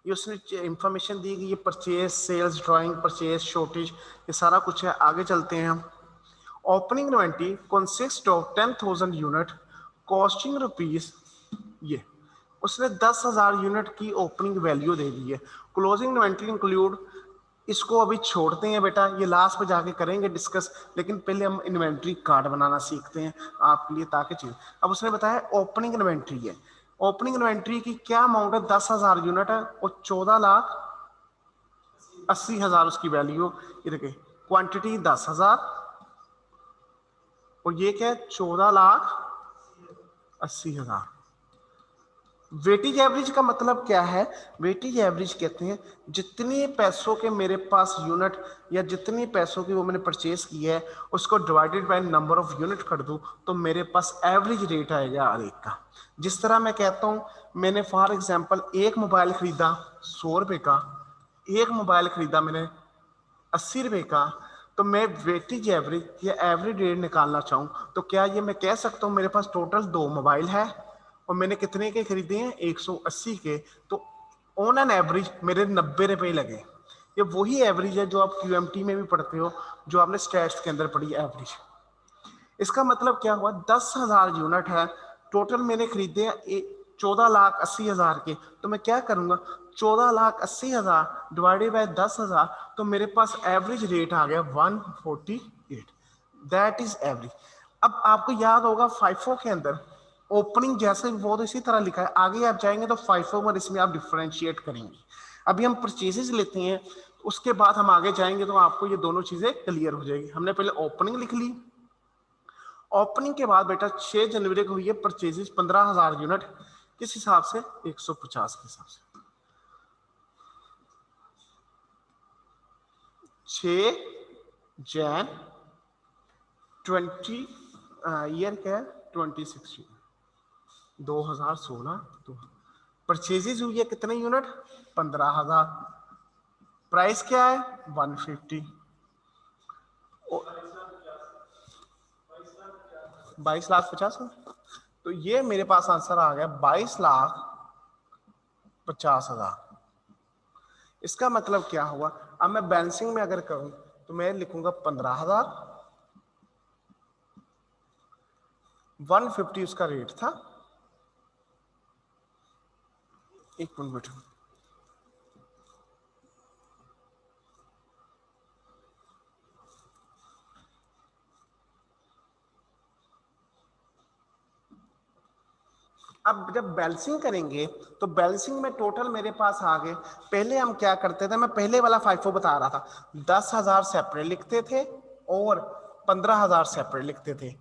ये उसने इंफॉर्मेशन दी गई है, purchase, sales, drawing, purchase, shortage, ये सारा कुछ है। आगे चलते हैं हम। Opening inventory consist of 10,000 unit costing rupees, ये उसने 10,000 यूनिट की ओपनिंग वैल्यू दे दी है। क्लोजिंग इन्वेंट्री इंक्लूड, इसको अभी छोड़ते हैं बेटा, ये लास्ट पे जाके करेंगे डिस्कस, लेकिन पहले हम इन्वेंट्री कार्ड बनाना सीखते हैं आपके लिए ताकि चीज। अब उसने बताया ओपनिंग इन्वेंट्री है, ओपनिंग इन्वेंट्री की क्या अमाउंट है? 10,000 यूनिट है और 14,80,000 उसकी वैल्यू। ये देखिए क्वांटिटी 10,000 और ये क्या है? 14,80,000। वेटेज एवरेज का मतलब क्या है? वेटेज एवरेज कहते हैं जितने पैसों के मेरे पास यूनिट या जितने पैसों की वो मैंने परचेज की है उसको divided by number of unit कर दूं तो मेरे पास एवरेज रेट आएगा हर एक का। जिस तरह मैं कहता हूं मैंने फॉर एग्जांपल एक मोबाइल खरीदा 100 रुपए का, एक मोबाइल खरीदा मैंने 80 रुपए का, तो मैं वेटेज एवरेज या एवरेज रेट निकालना चाहूं तो क्या ये मैं कह सकता हूं मेरे पास टोटल 2 मोबाइल है और मैंने कितने के खरीदे हैं? 180 के, तो ऑन एन एवरेज मेरे 90 रुपए लगे। ये वही एवरेज है जो आप QMT में भी पढ़ते हो, जो आपने स्टैट्स के अंदर पढ़ी एवरेज। इसका मतलब क्या हुआ? 10,000 यूनिट है टोटल, मैंने खरीदे हैं 14,80,000 के, तो मैं क्या करूंगा? 14,80,000 डिवाइडेड बाय 10,000, तो मेरे पास एवरेज रेट आ गया 148। That is average. अब आपको याद होगा फाइफो के अंदर ओपनिंग जैसे वो तो इसी तरह लिखा है, आगे आप जाएंगे तो फाइफो और इसमें आप डिफरेंशिएट करेंगे। अभी हम परचेजेस लेते हैं, उसके बाद हम आगे जाएंगे तो आपको ये दोनों चीजें क्लियर हो जाएगी। हमने पहले ओपनिंग लिख ली, ओपनिंग के बाद बेटा 6 जनवरी को हुई है परचेजेस 15,000 यूनिट, किस हिसाब से? 150 के हिसाब से। 6 जैन 20 ईयर क्या है? 2016। 2016 तो परचेजेज हुई है कितने यूनिट? 15,000। प्राइस क्या है? 150। 22,50,000। तो ये मेरे पास आंसर आ गया 22,50,000। इसका मतलब क्या हुआ? अब मैं बैलेंसिंग में अगर करूं तो मैं लिखूंगा 15,000, 150 उसका रेट था। एक मिनट। अब जब बैलेंसिंग करेंगे तो बैलेंसिंग में टोटल मेरे पास आ गए। पहले हम क्या करते थे, मैं पहले वाला फाइफो बता रहा था, 10,000 सेपरेट लिखते थे और 15,000 सेपरेट लिखते थे।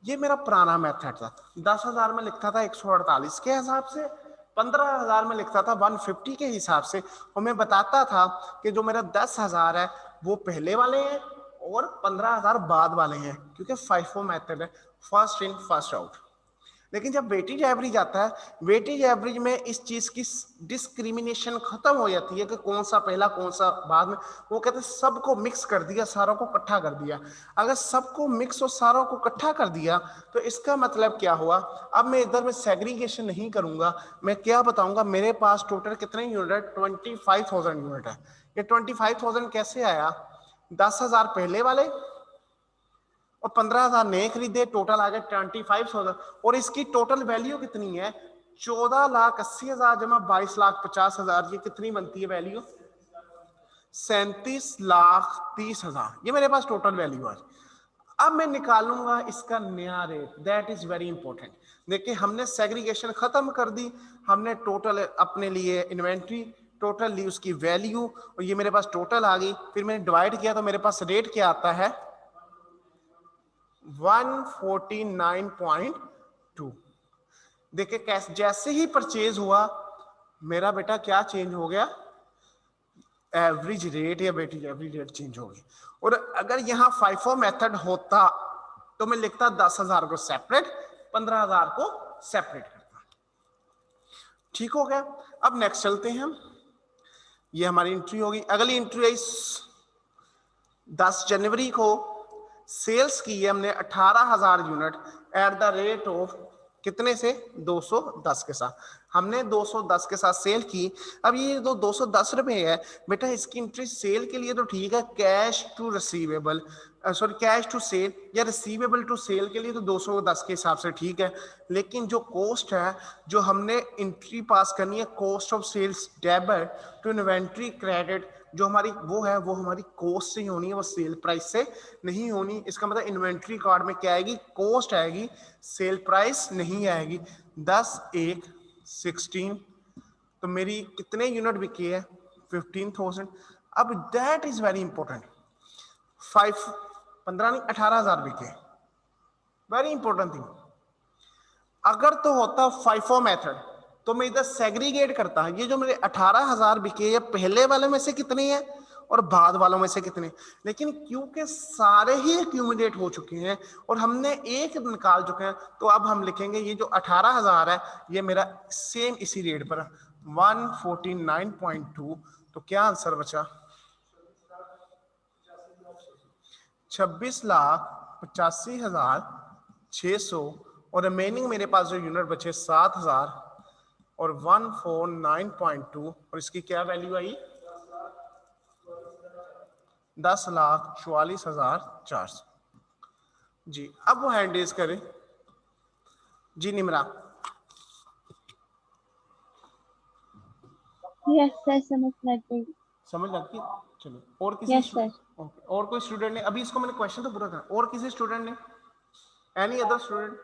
ये मेरा पुराना मेथड था। 10,000 में लिखता था 148 के हिसाब से, 15,000 में लिखता था 150 के हिसाब से, और मैं बताता था कि जो मेरा 10,000 है वो पहले वाले हैं और 15,000 बाद वाले हैं, क्योंकि फाइफो मेथड है, फर्स्ट इन फर्स्ट आउट। लेकिन जब वेटेज एवरेज आता है, वेटेज एवरेज में इस चीज की डिस्क्रिमिनेशन खत्म हो जाती है कि कौन सा पहला कौन सा बाद में। वो कहते हैं सबको मिक्स कर दिया, सारों को इकट्ठा कर दिया। अगर सबको मिक्स और सारों को इकट्ठा कर दिया तो इसका मतलब क्या हुआ? अब मैं इधर में सेग्रीगेशन नहीं करूंगा, मैं क्या बताऊंगा, मेरे पास टोटल कितने यूनिट? 25,000 यूनिट है। ये 25,000 कैसे आया? 10,000 पहले वाले और 15,000 नए खरीदे, टोटल आ गया 25,000। और इसकी टोटल वैल्यू कितनी है? 14,80,000 जमा 22,50,000। ये कितनी बनती है वैल्यू? 37,30,000। ये मेरे पास टोटल वैल्यू है। अब मैं निकालूंगा इसका नया rate, that is very important. देखिए हमने सेग्रीगेशन खत्म कर दी, हमने टोटल अपने लिए इन्वेंट्री टोटल ली, उसकी वैल्यू, और ये मेरे पास टोटल आ गई। फिर मैंने डिवाइड किया तो मेरे पास रेट क्या आता है? 149.2। देखिए कैसे जैसे ही परचेज हुआ मेरा बेटा क्या चेंज हो गया? एवरेज रेट या बेटी एवरेज रेट चेंज हो गई। और अगर यहाँ फाइफो मेथड होता तो मैं लिखता 10,000 को सेपरेट, 15,000 को सेपरेट करता। ठीक हो गया। अब नेक्स्ट चलते हैं हम। ये हमारी एंट्री होगी। अगली एंट्री आई 10 जनवरी को सेल्स की है हमने 18,000 unit at the rate of कितने से? 210 के साथ। हमने 210 के साथ सेल की। अब ये जो 210 रुपए है बेटा, इसकी एंट्री सेल के लिए तो ठीक है, cash to receivable, sorry cash to sale या रिसीवेबल टू सेल के लिए तो 210 के हिसाब से ठीक है। लेकिन जो कॉस्ट है जो हमने एंट्री पास करनी है, cost of sales debit to inventory credit, जो हमारी वो है वो हमारी कॉस्ट से ही होनी है, वो सेल प्राइस से नहीं होनी। इसका मतलब इन्वेंट्री कार्ड में क्या आएगी? कॉस्ट आएगी, सेल प्राइस नहीं आएगी। 10 1 16 तो मेरी कितने यूनिट बिकी है? 15,000। अब दैट इज वेरी इंपॉर्टेंट। 15 नहीं 18,000 बिके, वेरी इंपॉर्टेंट थिंग। अगर तो होता फाइफो मेथड तो मैं इधर सेग्रीगेट करता। ये जो मेरे 18,000 बिके, ये पहले वाले में से कितने हैं और बाद वालों में से कितने? लेकिन क्योंकि सारे ही एक्यूमुलेट हो चुके हैं और हमने एक निकाल चुके हैं, तो अब हम लिखेंगे ये जो 18,000 है ये मेरा सेम इसी रेट पर 149.2। तो क्या आंसर बचा? 26,85,600। और रिमेनिंग मेरे पास जो यूनिट बचे 7,000 और 149.2, और इसकी क्या वैल्यू आई? 10,44,400। जी अब वो हैंड रेज करें। जी निमरा। यस सर, समझ लग गई। समझ लगती? चलो और किसी यस सर। और कोई स्टूडेंट ने? अभी इसको मैंने क्वेश्चन तो पूरा करा। और किसी स्टूडेंट ने? Any other student?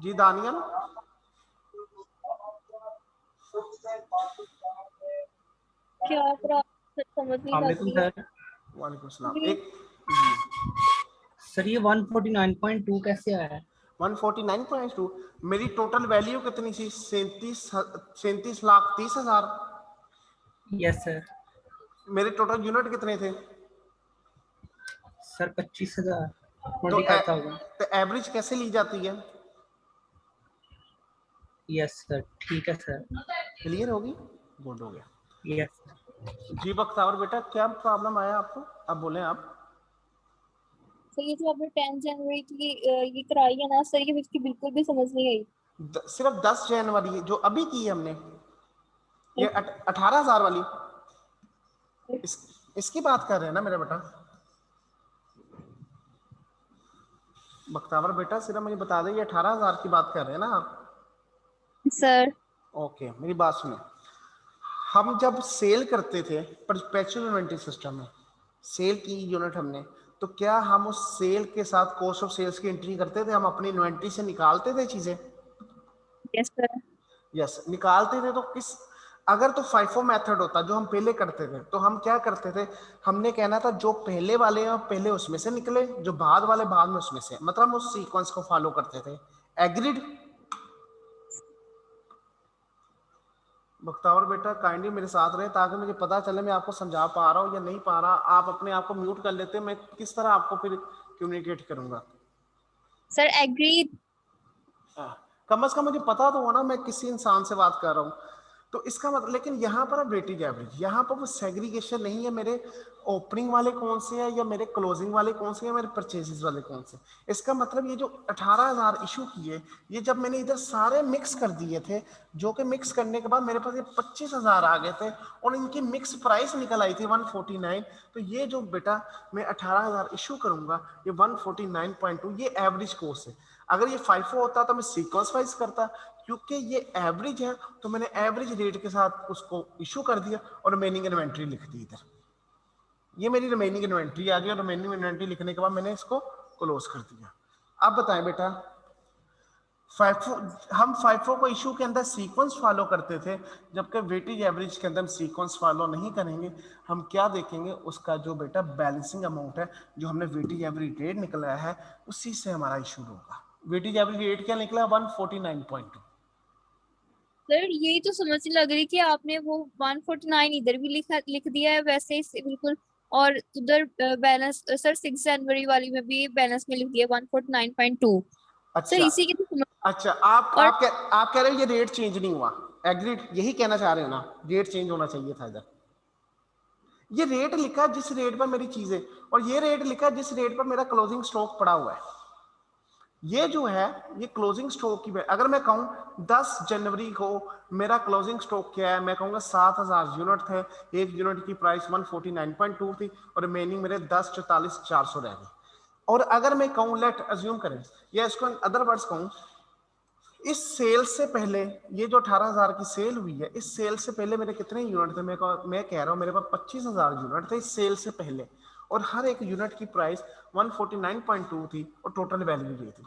जी दानियल। क्या समझ नहीं वालेकुम आती है। सर। वालेकुम सलाम। जी। एक जी सर ये 149.2 कैसे आया है? 149.2 मेरी टोटल वैल्यू कितनी थी? 37,30,000। Yes sir. मेरे टोटल यूनिट कितने थे? सर 25,000, तो 25,000। एवरेज कैसे ली जाती है? यस सर, ठीक है सर। क्लियर होगी? गुड हो गया। यस जी बख्तावर बेटा, क्या प्रॉब्लम आया आपको? अब बोले आप। सर ये जो आपने 10 जनवरी की ये कराई है ना सर, ये इसकी बिल्कुल भी समझ नहीं आई। सिर्फ 10 जनवरी जो अभी की है हमने, ये 18,000 वाली, इसकी बात कर रहे हैं ना मेरा बेटा? बख्तावर बेटा सिर्फ मुझे बता दें, ये 18,000 की बात कर रहे हैं ना आप? सर ओके, मेरी बात सुने। हम जब सेल करते थे परपेचुअल इन्वेंटरी सिस्टम में, सेल की यूनिट हमने, तो क्या हम उस सेल के साथ कॉस्ट ऑफ सेल्स की एंट्री करते थे? हम अपनी इन्वेंटरी से निकालते थे चीजें? Yes sir. यस, निकालते थे। तो किस, अगर तो फाइफो मेथड होता जो हम पहले करते थे, तो हम क्या करते थे? हमने कहना था जो पहले वाले हैं पहले उसमें से निकले, जो बाद वाले बाद में उसमें से, मतलब हम उस सीक्वेंस को फॉलो करते थे। एग्रीड? बख्तावर बेटा काइंडली मेरे साथ रहे ताकि मुझे पता चले मैं आपको समझा पा रहा हूँ या नहीं पा रहा। आप अपने आप को म्यूट कर लेते, मैं किस तरह आपको फिर कम्युनिकेट करूंगा? Sir agreed. कम से कम मुझे पता तो हो ना मैं किसी इंसान से बात कर रहा हूँ। तो इसका मतलब, लेकिन यहाँ पर वेटेज एवरेज, यहाँ पर वो सेग्रीगेशन नहीं है मेरे ओपनिंग वाले कौन से हैं या मेरे क्लोजिंग वाले कौन से हैं, मेरे परचेजेस वाले कौन से। इसका मतलब ये जो 18,000 इशू किए, ये जब मैंने इधर सारे मिक्स कर दिए थे, जो कि मिक्स करने के बाद मेरे पास ये 25,000 आ गए थे और इनकी मिक्स प्राइस निकल आई थी 149। तो ये जो बेटा मैं 18,000 इशू करूंगा, ये 149.2 ये एवरेज कोर्स है। अगर ये फाइफो होता तो मैं सीक्वेंस वाइज करता, क्योंकि ये एवरेज है तो मैंने एवरेज रेट के साथ उसको इशू कर दिया और रिमेनिंग इन्वेंट्री लिख दी इधर। ये मेरी रिमेनिंग इन्वेंट्री आ गई और रिमेनिंग इन्वेंट्री लिखने के बाद मैंने इसको क्लोज कर दिया। अब बताएं बेटा, फाइफो, हम फाइफो को इशू के अंदर सीक्वेंस फॉलो करते थे, जबकि वेटेज एवरेज के अंदर हम सीक्वेंस फॉलो नहीं करेंगे। हम क्या देखेंगे? उसका जो बेटा बैलेंसिंग अमाउंट है, जो हमने वेटेज एवरेज रेट निकला है, उसी से हमारा इशू होगा। वेटेज एवरेज रेट क्या निकला? 149.2। सर यही तो समझ नहीं लग रही कि आपने वो 149 इधर भी लिख दिया है वैसे ही बिल्कुल, और उधर बैलेंस सर 6 जनवरी वाली में भी बैलेंस में लिख दिया 149.2। अच्छा, सर इसी की तो समझ। अच्छा आप कह रहे हो ये रेट चेंज नहीं हुआ? एग्रीड, यही कहना चाह रहे हो ना? रेट चेंज होना चाहिए था इधर। ये रेट लिखा जिस रेट पर मेरी चीजें, और ये रेट लिखा जिस रेट पर मेरा क्लोजिंग स्टॉक पड़ा हुआ है। ये जो है ये क्लोजिंग स्टॉक की, अगर मैं कहूँ 10 जनवरी को मेरा क्लोजिंग स्टॉक क्या है, मैं कहूँगा 7,000 यूनिट थे, एक यूनिट की प्राइस 149.2 थी और रिमेनिंग मेरे 10,44,400 रह गए। और अगर मैं कहूँ, लेट अज्यूम करें या इसको अदर वर्ड्स कहूँ, इस सेल से पहले ये जो 18,000 की सेल हुई है, इस सेल से पहले मेरे कितने यूनिट थे? मैं कह रहा हूँ मेरे पास 25,000 यूनिट थे इस सेल से पहले, और हर एक यूनिट की प्राइस 149.2 थी और टोटल वैल्यू ये थी।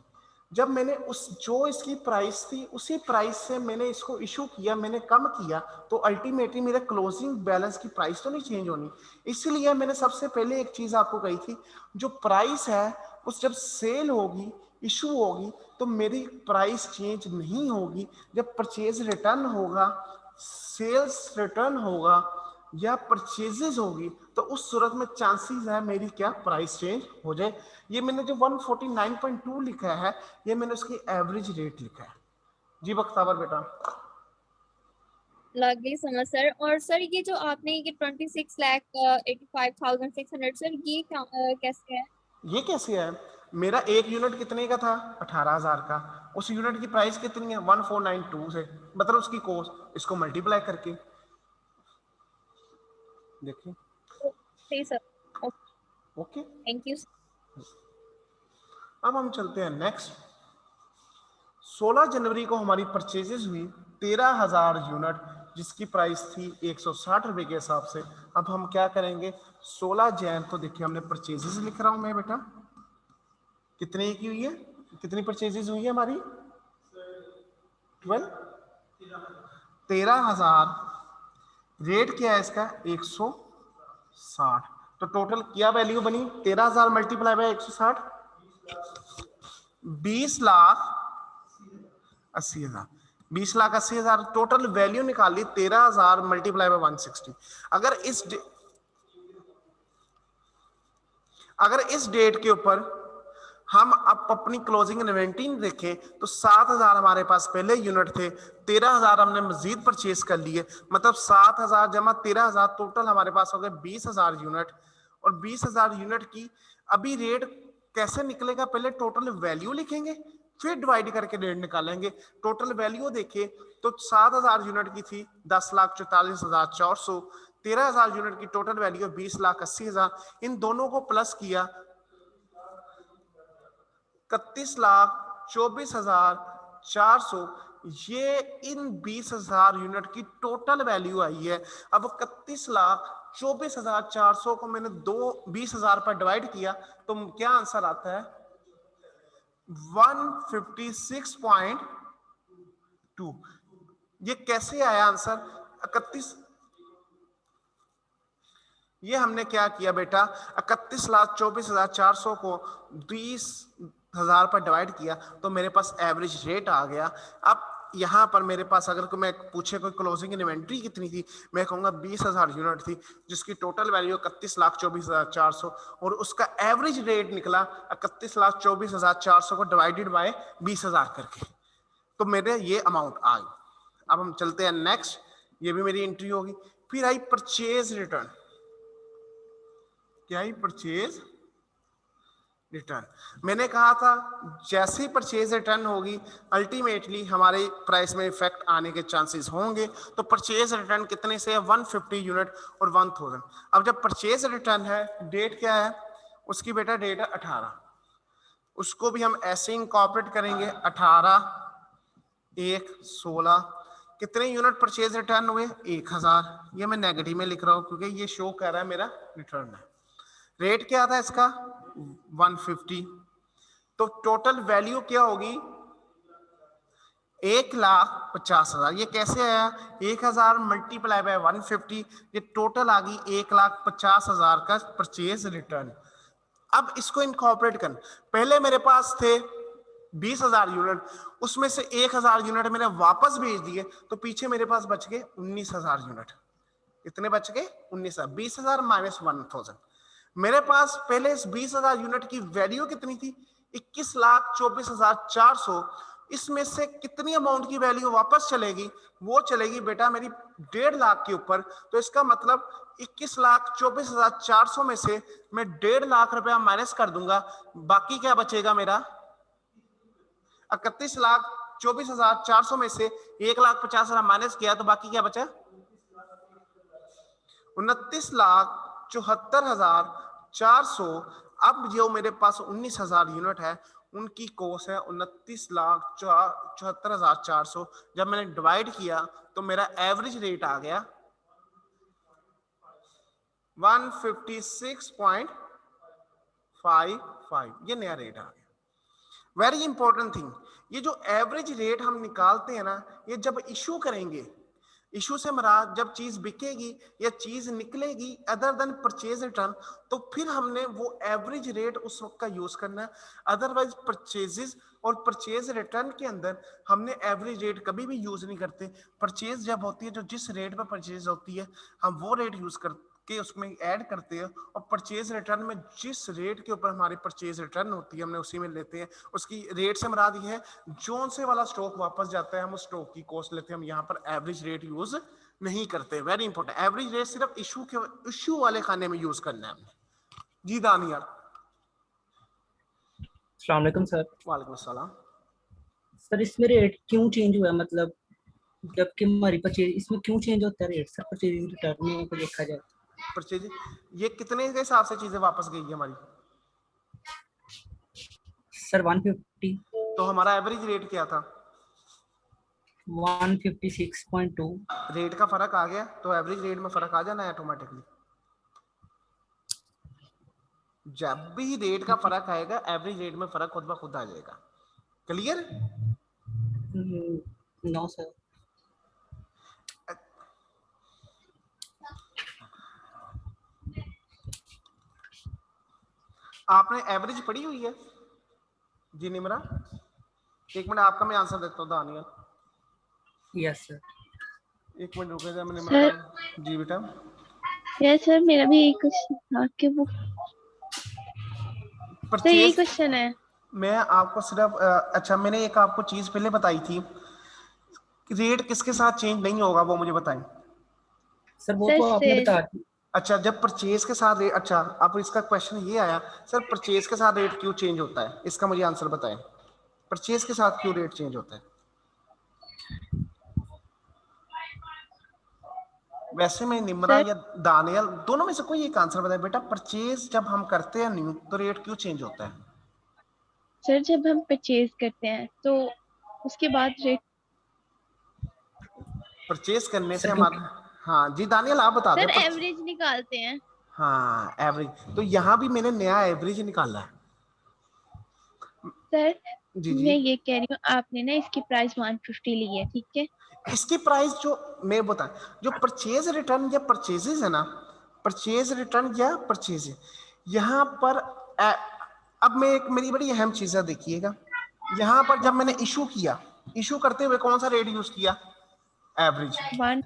जब मैंने उस जो इसकी प्राइस थी उसी प्राइस से मैंने इसको इशू किया, मैंने कम किया, तो अल्टीमेटली मेरे क्लोजिंग बैलेंस की प्राइस तो नहीं चेंज होनी। इसलिए मैंने सबसे पहले एक चीज आपको कही थी, जो प्राइस है उस जब सेल होगी, इशू होगी, तो मेरी प्राइस चेंज नहीं होगी। जब परचेज रिटर्न होगा, सेल्स रिटर्न होगा या परचेजेस होगी, तो उस सूरत में चांसेस है मेरी क्या प्राइस चेंज हो जाए। ये मैंने जो 149.2 लिखा है, ये मैंने उसकी एवरेज रेट लिखा है। जी बख्तावर बेटा। लग गई समझ सर। और सर ये जो आपने ये 26,85,600 सर ये कैसे है? ये कैसे है? मेरा एक यूनिट कितने का था? 18,000 का। उस यूनिट की प्राइस कितनी है? 1492 से, मतलब उसकी कॉस्ट, इसको मल्टीप्लाई करके देखिए। सही सर, ओके, थैंक यू। अब हम चलते हैं नेक्स्ट। 16 जनवरी को हमारी परचेजेस हुई 13,000 यूनिट, जिसकी प्राइस थी 160 रुपए के हिसाब से। अब हम क्या करेंगे? 16 जैन तो देखिए हमने परचेजेस लिख रहा हूं मैं बेटा, कितने की हुई है, कितनी परचेजेस हुई है हमारी? 13,000। रेट क्या है इसका? 160। तो टोटल क्या वैल्यू बनी? 13,000 मल्टीप्लाई बाय 160, 20,80,000। 20,80,000 टोटल वैल्यू निकाली। 13,000 मल्टीप्लाई बाय 160। अगर इस डेट के ऊपर हम अब अपनी क्लोजिंग इन्वेंटरी देखें तो 7,000 हमारे पास पहले यूनिट थे, 13,000 हमने मजीद परचेज कर लिए, मतलब 7,000 जमा 13,000 टोटल हमारे पास हो गए 20,000 यूनिट। और 20,000 यूनिट की अभी रेट कैसे निकलेगा, पहले टोटल वैल्यू लिखेंगे फिर डिवाइड करके रेट निकालेंगे। टोटल वैल्यू देखें तो 7,000 यूनिट की थी 10,44,400, 13,000 यूनिट की टोटल वैल्यू 20,80,000। इन दोनों को प्लस किया 31,24,400, ये इन 20,000 यूनिट की टोटल वैल्यू आई है। अब 31,24,400 को मैंने 20,000 पर डिवाइड किया तो क्या आंसर आता है 156.2। ये कैसे आया आंसर 31, ये हमने क्या किया बेटा 31,24,400 को 20,000 पर डिवाइड किया तो मेरे पास एवरेज रेट आ गया। अब यहाँ पर मेरे पास अगर कोई मैं पूछे कोई क्लोजिंग इन्वेंट्री कितनी थी, मैं कहूँगा 20,000 यूनिट थी जिसकी टोटल वैल्यू 31,24,400 और उसका एवरेज रेट निकला 31,24,400 को डिवाइडेड बाय 20,000 करके, तो मेरे ये अमाउंट आई। अब हम चलते हैं नेक्स्ट, ये भी मेरी एंट्री होगी। फिर आई परचेज रिटर्न। क्या आई परचेज रिटर्न। मैंने कहा था जैसे ही परचेज रिटर्न होगी अल्टीमेटली हमारे प्राइस में इफेक्ट आने के चांसेस होंगे। तो परचेज रिटर्न कितने से है 150 यूनिट और 1000। अब जब परचेज रिटर्न है डेट क्या है उसकी बेटा डेट है 18, उसको भी हम ऐसे इंकॉर्पोरेट करेंगे 18/1/16। कितने यूनिट परचेज रिटर्न हुए 1000। ये मैं नेगेटिव में लिख रहा हूं क्योंकि ये शो कर रहा है मेरा रिटर्न है। रेट क्या था इसका 150। तो टोटल वैल्यू क्या होगी 1,50,000। ये कैसे आया 1000 मल्टीप्लाई बाय 150, ये टोटल आ गई 1,50,000 का परचेज रिटर्न। अब इसको इनकॉर्पोरेट कर, पहले मेरे पास थे 20,000 यूनिट, उसमें से 1,000 यूनिट मैंने वापस भेज दिए तो पीछे मेरे पास बच गए 19,000 यूनिट। कितने बच गए 19,000। 20,000 माइनस 1,000। मेरे पास पहले इस 20,000 यूनिट की वैल्यू कितनी थी 21,24,400। इसमें से कितनी अमाउंट की वैल्यू वापस चलेगी, वो चलेगी बेटा मेरी 1.5 लाख के ऊपर। तो इसका मतलब 21,24,400 में से मैं 1.5 लाख रुपया माइनस कर दूंगा, बाकी क्या बचेगा मेरा 31,24,400 में से 1,50,000 माइनस किया तो बाकी क्या बचा 29,74,400। अब जो मेरे पास 19,000 यूनिट है उनकी कॉस्ट है 29,74,400। जब मैंने डिवाइड किया तो मेरा एवरेज रेट आ गया 156.55। ये नया रेट आ गया। वेरी इंपॉर्टेंट थिंग, ये जो एवरेज रेट हम निकालते हैं ना, ये जब इशू करेंगे, इशू से मराद जब चीज बिकेगी या चीज निकलेगी अदर देन परचेज रिटर्न, तो फिर हमने वो एवरेज रेट उस वक्त का यूज करना है। अदरवाइज परचेजेस और परचेज रिटर्न के अंदर हमने एवरेज रेट कभी भी यूज नहीं करते। परचेज जब होती है जो जिस रेट पर परचेज होती है हम वो रेट यूज करके उसमें ऐड करते हैं, और परचेज रिटर्न में जिस रेट के ऊपर हमारी परचेज रिटर्न होती है हमने उसी में लेते हैं। उसकी रेट से मराद ये है जोन से वाला स्टॉक वापस जाता है हम उस स्टॉक की कॉस्ट लेते हैं, हम यहाँ पर एवरेज रेट यूज नहीं करते। वेरी इंपॉर्टेंट, एवरेज रेट सिर्फ इशू वाले खाने में यूज करना है हमने। जी दानियाल। अस्सलाम वालेकुम सर। वालेकुम अस्सलाम। सर इसमें रेट क्यों चेंज हुआ, मतलब जबकि हमारी परचेज इसमें क्यों चेंज होता है रेट सर परचेज रिटर्न को देखा जाए परचेज ये कितने के हिसाब से चीजें वापस गई है हमारी सर 150। तो हमारा एवरेज रेट क्या था 156.2। रेट का फर्क आ गया तो एवरेज रेट में फर्क आ जाना है ऑटोमेटिकली। जब भी रेट का फर्क आएगा एवरेज रेट में फर्क खुद ब खुद आ जाएगा। क्लियर? No sir. आपने एवरेज पढ़ी हुई है जी निमरा? एक मिनट आपका मैं आंसर देता हूँ दानियल। Yes sir. एक मिनट रुके जा, मैंने जी बेटा। यस सर मेरा भी एक क्वेश्चन था कि वो यही क्वेश्चन है। मैं आपको सिर्फ अच्छा, मैंने एक आपको चीज पहले बताई थी, रेट किसके साथ चेंज नहीं होगा वो मुझे बताएं। सर वो सर तो आपने सेल बता दी। अच्छा, जब परचेज के साथ रेट, अच्छा अब इसका क्वेश्चन ये आया सर परचेज के साथ रेट क्यों चेंज होता है, इसका मुझे आंसर बताएं, परचेज के साथ क्यों रेट चेंज होता है। वैसे में निम्रा सर या दानियल दोनों में से कोई एक आंसर बताए बेटा, परचेज जब हम करते हैं न्यू तो रेट क्यों चेंज होता है। सर जब हम परचेज करते हैं तो उसके बाद रेट, परचेज करने से सर हमारा, हाँ जी दानियल आप बता सर दें। एवरेज निकालते हैं। हाँ एवरेज, तो यहाँ भी मैंने नया एवरेज निकाला है। सर जी जी, मैं ये कह रही हूँ आपने ना इसकी प्राइस 150 ली है, ठीक है। इसकी प्राइस जो मैं बता, जो परचेज रिटर्न या परचेजेस है ना, परचेज रिटर्न या परचेज, यहाँ पर अब मैं एक मेरी बड़ी अहम चीज है देखिएगा, यहाँ पर जब मैंने इशू किया, इशू करते हुए कौन सा रेट यूज किया, एवरेज। 1,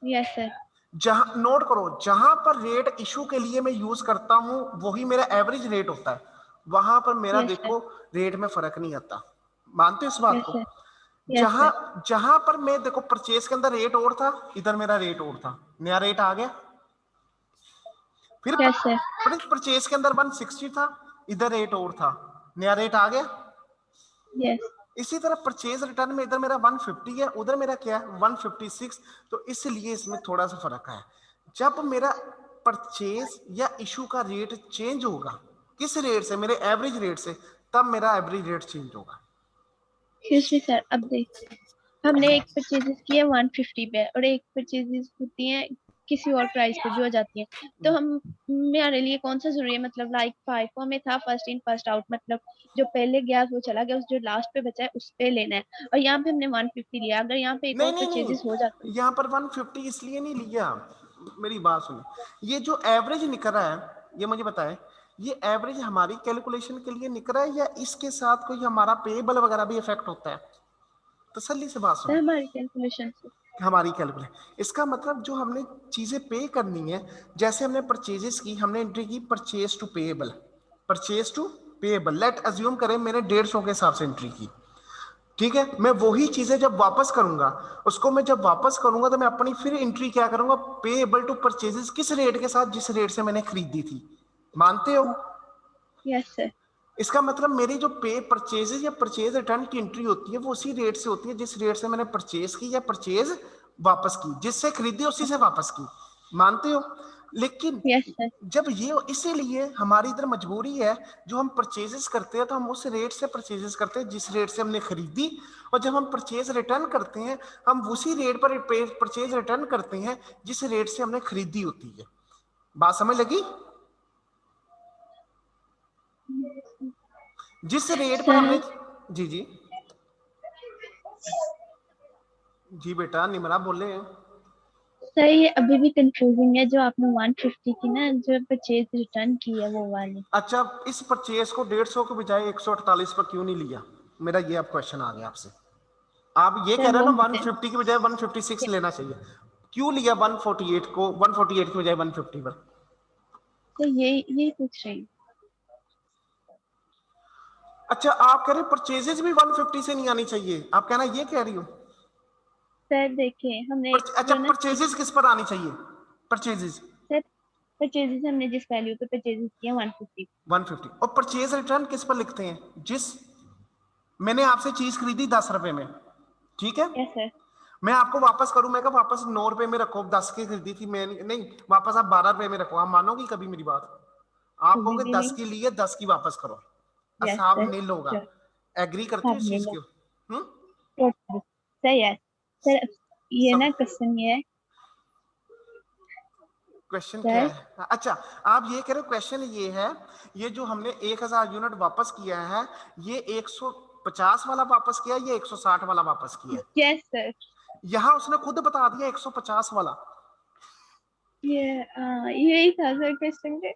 yes sir. जहां नोट करो, जहां पर रेट इशू के लिए मैं यूज करता हूं वही मेरा एवरेज रेट होता है, वहां पर मेरा यस सर, देखो रेट में फर्क नहीं आता, मानते हो इस बात यस को। सर, यस जहां सर, जहां पर मैं देखो परचेज के अंदर रेट और था, इधर मेरा रेट और था, नया रेट आ गया। फिर यस सर, परचेज के अंदर 160 था, इधर रेट और था, नया रेट आ गया। यस इसी तरह परचेज रिटर्न में इधर मेरा 150 है, उधर मेरा क्या है 156, तो इसलिए इसमें थोड़ा सा फर्क है। जब मेरा परचेज या इशू का रेट चेंज होगा, किस रेट से, मेरे एवरेज रेट से, तब मेरा एवरेज रेट चेंज होगा। एक्सक्यूज मी सर, अब देखिए हमने एक परचेजेस की है 150 पे और एक परचेजेस होती हैं किसी और प्राइस पे भी हो जाती है, तो हम हमारे लिए कौन सा जरूरी है, मतलब लाइक फाइफो में था फर्स्ट इन फर्स्ट आउट, मतलब जो पहले गया वो चला गया, उस जो लास्ट पे बचा है उस पे लेना है, और यहाँ पे हमने 150 लिया, अगर यहाँ पे एक नहीं और नहीं परचेजेस हो जाती नहीं, यहाँ पर 150 इसलिए नहीं लिया, मेरी बात सुनिए, ये जो एवरेज निकल रहा है ये मुझे बताएं, ये एवरेज हमारी कैलकुलेशन के लिए निकल रहा है या इसके साथ कोई हमारा पेबल वगैरह भी इफेक्ट होता है, तसल्ली से बात है सुनो। हमारी कैलकुलेशन से। हमारी कैलकुलेशन, इसका मतलब जो हमने चीजें पे करनी है, जैसे हमने परचेजेस की, हमने एंट्री की purchase to payable, purchase to payable, let assume करें मैंने 150 के हिसाब से एंट्री की, ठीक है। मैं वही चीजें जब वापस करूंगा, उसको मैं जब वापस करूंगा तो मैं अपनी फिर एंट्री क्या करूंगा, पेएबल टू परचेजेस, किस रेट के साथ, जिस रेट से मैंने खरीदी थी, मानते हो। यस सर, इसका मतलब मेरी जो पे परचेजेस या परचेज रिटर्न की एंट्री होती है वो उसी रेट से होती है जिस रेट से मैंने परचेज की या परचेज वापस की, जिससे खरीदी उसी से वापस की, मानते हो। लेकिन यस सर, जब ये, इसीलिए हमारी इधर मजबूरी है, जो हम परचेजेस करते हैं तो हम उस रेट से परचेजेस करते हैं जिस रेट से हमने खरीदी, और जब हम परचेज रिटर्न करते हैं हम उसी रेट पर परचेज रिटर्न करते हैं जिस रेट से हमने खरीदी होती है। बात समझ लगी। जिस रेट पर हमने, सर जी जी जी बेटा निमरा बोले। सर ये अभी भी कंफ्यूजिंग है, जो आपने 150 की ना जो परचेज रिटर्न की है वो वाली। अच्छा, इस परचेज को 150 के बजाय 148 पर क्यों नहीं लिया, मेरा ये अब क्वेश्चन आ गया आपसे। आप ये सर कह रहे वो हो ना मुझे 150 की बजाय 156 लेना चाहिए, क्यों लिया 148 को, 148 की बजाय 150 पर। तो यही पूछ रही हूँ। अच्छा, आप कह रहे परचेजेस भी 150 से नहीं आनी चाहिए, आप कहना ये कह रही हो। सर देखिए हमने अच्छा, जो ना परचेजेस किस पर आनी चाहिए, परचेजेस सर परचेजेस हमने जिस वैल्यू पे परचेजेस किया 150। 150, और परचेज रिटर्न किस पर लिखते हैं, जिस, मैंने आपसे चीज खरीदी 10 रुपए में, ठीक है, यस सर, मैं आपको वापस करूं, मैं कहा वापस 9 रुपए में रखो, 10 की खरीदी थी मैं, नहीं वापस आप 12 रुपए में रखो, आप मानोगी कभी मेरी बात, आप कभी कहोगे भी 10 नहीं। की लिए 10 की वापस करो, यस हिसाब सर, नील होगा। श्योर, एग्री करते हो आप इस ले चीज लो, के। Totally sir. यस सर, ये सब ना क्वेश्चन ये है क्वेश्चन क्या सर। है, अच्छा आप ये कह रहे हो क्वेश्चन ये है, ये जो हमने 1000 यूनिट वापस किया है, ये 150 वाला वापस किया, ये 160 वाला वापस किया, यस सर, यहाँ उसने खुद बता दिया 150 वाला। ये यही था सर क्वेश्चन के।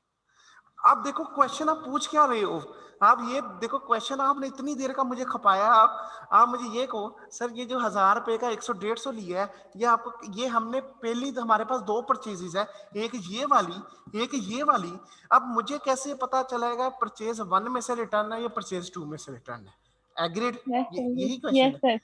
आप देखो क्वेश्चन आप पूछ क्या रहे हो, आप ये देखो क्वेश्चन आपने इतनी देर का मुझे खपाया, आप मुझे ये कहो सर ये जो 1000 रुपए का 100-150 लिया है, ये आपको, ये हमने पहली तो हमारे पास दो परचेजेस है, एक ये वाली एक ये वाली, अब मुझे कैसे पता चलेगा परचेज 1 में से रिटर्न है या परचेज 2 में से रिटर्न है? एग्रीड? यही क्वेश्चन यस है। सर,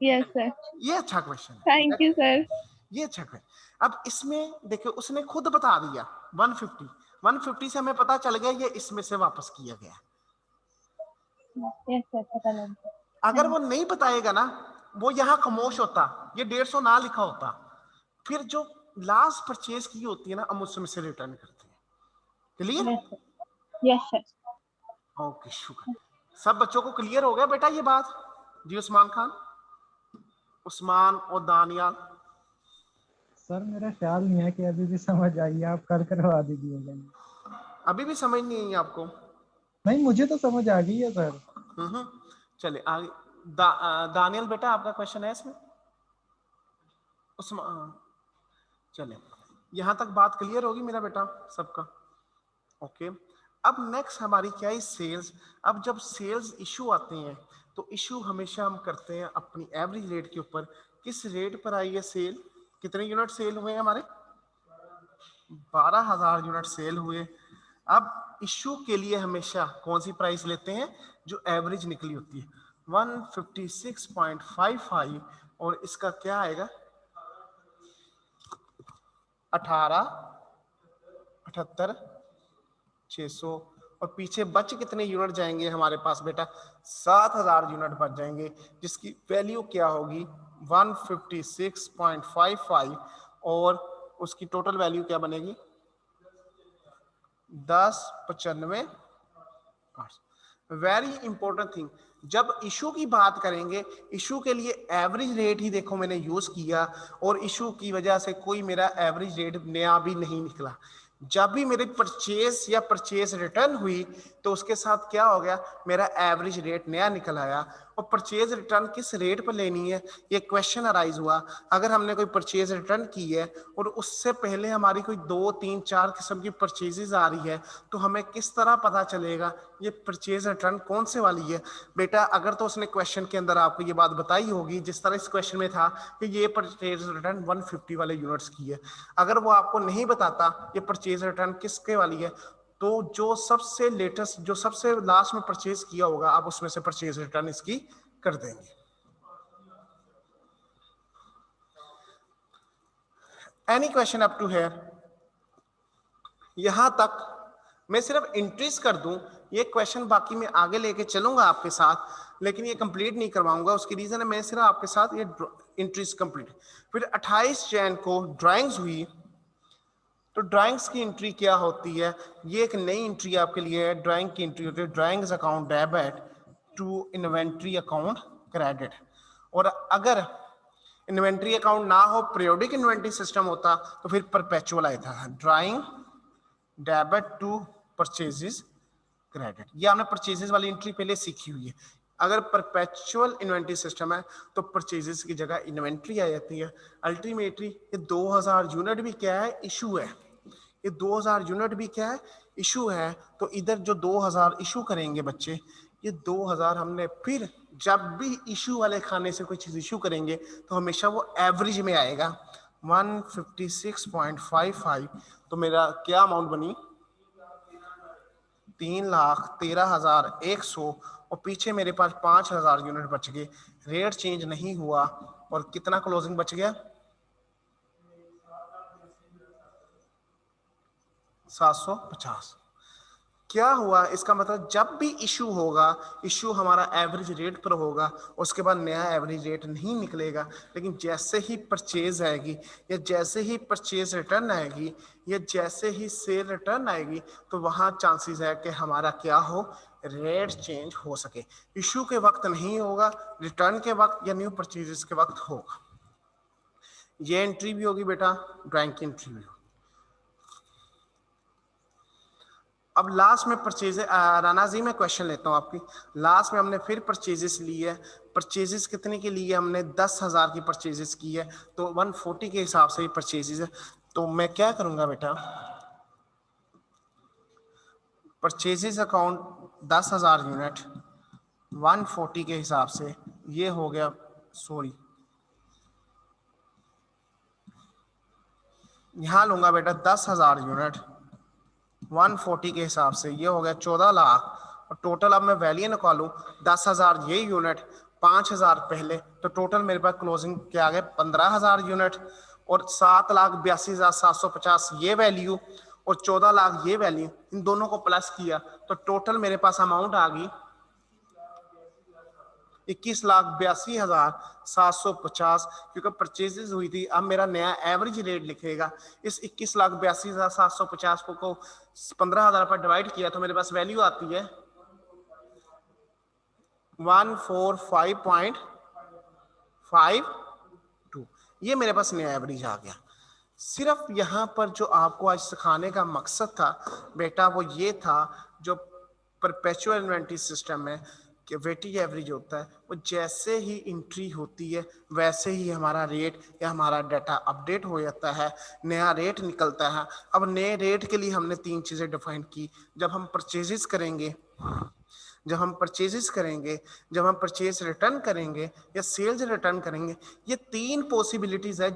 यस सर, ये अच्छा क्वेश्चन है, थैंक यू सर। ये अच्छा क्वेश्चन। अब इसमें देखो उसने खुद बता दिया 150 से हमें पता चल गया ये इसमें से वापस किया गया। यस सर, पता लग गया। अगर वो नहीं बताएगा ना, वो यहाँ खामोश होता, ये 150 ना लिखा होता, फिर जो लास्ट परचेज की होती है ना हम उसमें से रिटर्न करते हैं। क्लियर? Yes sir. ओके शुक्र। सब बच्चों को क्लियर हो गया बेटा ये बात? जी उस्मान खान, उस्मान और दानियाल। सर मेरा ख्याल नहीं है कि अभी भी समझ आई है, आप कल करवा दीजिएगा। अभी भी समझ नहीं आई आपको? नहीं मुझे तो समझ आ गई है सर। चलिए आगे। दानियल बेटा आपका क्वेश्चन है इसमें? उस्मान, चलिए यहां तक बात क्लियर होगी मेरा बेटा सबका? ओके। अब नेक्स्ट हमारी क्या है? सेल्स। अब जब सेल्स इशू आते हैं तो इशू हमेशा हम करते हैं अपनी एवरेज रेट के ऊपर। किस रेट पर आई है सेल? कितने यूनिट सेल हुए हमारे? 12,000 यूनिट सेल हुए। अब इशू के लिए हमेशा कौन सी प्राइस लेते हैं? जो एवरेज निकली होती है 156.55, और इसका क्या आएगा 18,78,600, और पीछे बच कितने यूनिट जाएंगे हमारे पास बेटा? 7,000 यूनिट बच जाएंगे, जिसकी वैल्यू क्या होगी 156.55, और उसकी टोटल वैल्यू क्या बनेगी 1095। वेरी इंपॉर्टेंट थिंग, जब इशू की बात करेंगे, इशू के लिए एवरेज रेट ही देखो मैंने यूज किया, और इशू की वजह से कोई मेरा एवरेज रेट नया भी नहीं निकला। जब भी मेरी परचेज या परचेज रिटर्न हुई तो उसके साथ क्या हो गया, मेरा एवरेज रेट नया निकल आया। और परचेज रिटर्न किस रेट पर लेनी है, ये क्वेश्चन अराइज हुआ। अगर हमने कोई परचेज रिटर्न की है और उससे पहले हमारी कोई 2, 3, 4 किस्म की परचेजेस आ रही है, तो हमें किस तरह पता चलेगा ये परचेज रिटर्न कौन से वाली है? बेटा अगर तो उसने क्वेश्चन के अंदर आपको ये बात बताई होगी, जिस तरह इस क्वेश्चन में था कि ये परचेज रिटर्न 150 वाले यूनिट्स की है, अगर वो आपको नहीं बताता ये परचेज रिटर्न किसके वाली है, तो जो सबसे लेटेस्ट, जो सबसे लास्ट में परचेज किया होगा, आप उसमें से परचेज रिटर्न इसकी कर देंगे। Any question up to here? यहां तक मैं सिर्फ इंट्रीज कर दूं, ये क्वेश्चन बाकी मैं आगे लेके चलूंगा आपके साथ, लेकिन ये कंप्लीट नहीं करवाऊंगा। उसकी रीजन है मैं सिर्फ आपके साथ ये इंट्रीज कंप्लीट। फिर 28 जैन को ड्राइंग्स हुई, तो ड्राइंग्स की एंट्री क्या होती है? ये एक नई एंट्री आपके लिए है। ड्राइंग की एंट्री होती है drawings account debit to inventory account credit. और अगर इन्वेंट्री अकाउंट ना हो, पीरियोडिक इन्वेंट्री सिस्टम होता, तो फिर परपेचुअल आया था drawing debit to purchases credit. ये हमने परचेजेस वाली एंट्री पहले सीखी हुई है। अगर परपेचुअल इन्वेंट्री सिस्टम है तो परचेजेस की जगह इन्वेंट्री आ जाती है। अल्टीमेटली ये 2000 यूनिट भी क्या है? इशू है। ये 2000 यूनिट भी क्या है? इशू है। तो इधर जो 2000 इशू करेंगे बच्चे, ये 2000 हमने फिर जब भी इशू वाले खाने से कोई चीज इशू करेंगे तो हमेशा वो एवरेज में आएगा 156.55। तो मेरा क्या अमाउंट बनी 3,13,100, और पीछे मेरे पास 5,000 यूनिट बच गए। रेट चेंज नहीं हुआ, और कितना क्लोजिंग बच गया 750। क्या हुआ? इसका मतलब जब भी इशू होगा, इशू हमारा एवरेज रेट पर होगा, उसके बाद नया एवरेज रेट नहीं निकलेगा। लेकिन जैसे ही परचेज आएगी, या जैसे ही परचेज रिटर्न आएगी, या जैसे ही सेल रिटर्न आएगी, तो वहाँ चांसेस है कि हमारा क्या हो, रेट चेंज हो सके। इशू के वक्त नहीं होगा, रिटर्न के वक्त या न्यू परचेजेस के वक्त होगा। ये एंट्री भी होगी बेटा, ड्राइंग की एंट्री भी होगी। अब लास्ट में परचेज, राना जी मैं क्वेश्चन लेता हूँ आपकी। लास्ट में हमने फिर परचेजेस ली है। परचेजेस कितने के लिए? हमने 10,000 की परचेजेस की है, तो 140 के हिसाब से ही परचेजेस है। तो मैं क्या करूंगा बेटा, परचेजेस अकाउंट 10,000 यूनिट 140 के हिसाब से ये हो गया, सॉरी यहाँ लूंगा बेटा 10,000 यूनिट 140 के हिसाब से ये हो गया 14 लाख, और टोटल अब मैं वैल्यू निकालूं 10,000 ये यूनिट 5,000 पहले, तो टोटल मेरे पास क्लोजिंग क्या आ गया 15,000 यूनिट, और 7,82,750 ये वैल्यू और 14 लाख ये वैल्यू, इन दोनों को प्लस किया तो टोटल मेरे पास अमाउंट आ गई 21,82,750, क्योंकि परचेजेस हुई थी। अब मेरा नया एवरेज रेट लिखेगा, इस 21,82,750 को 15,000 पर डिवाइड किया तो मेरे पास वैल्यू आती है 145.52, ये मेरे पास नया एवरेज आ गया। सिर्फ यहाँ पर जो आपको आज सिखाने का मकसद था बेटा वो ये था, जो परपेचुअल इन्वेंटरी सिस्टम में कि वेटेज एवरेज होता है, वो जैसे ही एंट्री होती है वैसे ही हमारा रेट या हमारा डाटा अपडेट हो जाता है, नया रेट निकलता है। अब नए रेट के लिए हमने 3 चीज़ें डिफाइन की। जब हम परचेजेस करेंगे, जब हम परचेज रिटर्न करेंगे या सेल्स रिटर्न करेंगे, ये 3 पॉसिबिलिटीज है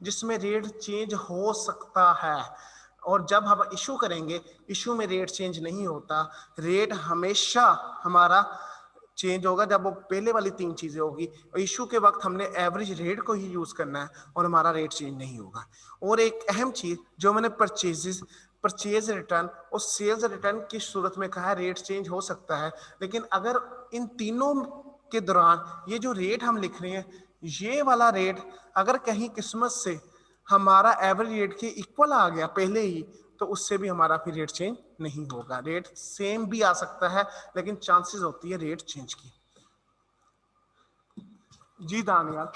जिसमें रेट चेंज हो सकता है। और जब हम इशू करेंगे, इशू में रेट चेंज नहीं होता, रेट हमेशा हमारा चेंज होगा जब वो पहले वाली 3 चीजें होगी। और इशू के वक्त हमने एवरेज रेट को ही यूज करना है और हमारा रेट चेंज नहीं होगा। और एक अहम चीज जो मैंने परचेज रिटर्न और सेल्स रिटर्न की सूरत में कहा, रेट चेंज हो सकता है, लेकिन अगर इन तीनों के दौरान ये जो रेट हम लिख रहे हैं, ये वाला रेट अगर कहीं किस्मत से हमारा एवरेज रेट के इक्वल आ गया पहले ही, तो उससे भी हमारा फिर रेट चेंज नहीं होगा। रेट सेम भी आ सकता है लेकिन चांसेस होती है रेट चेंज की। जी दानियाल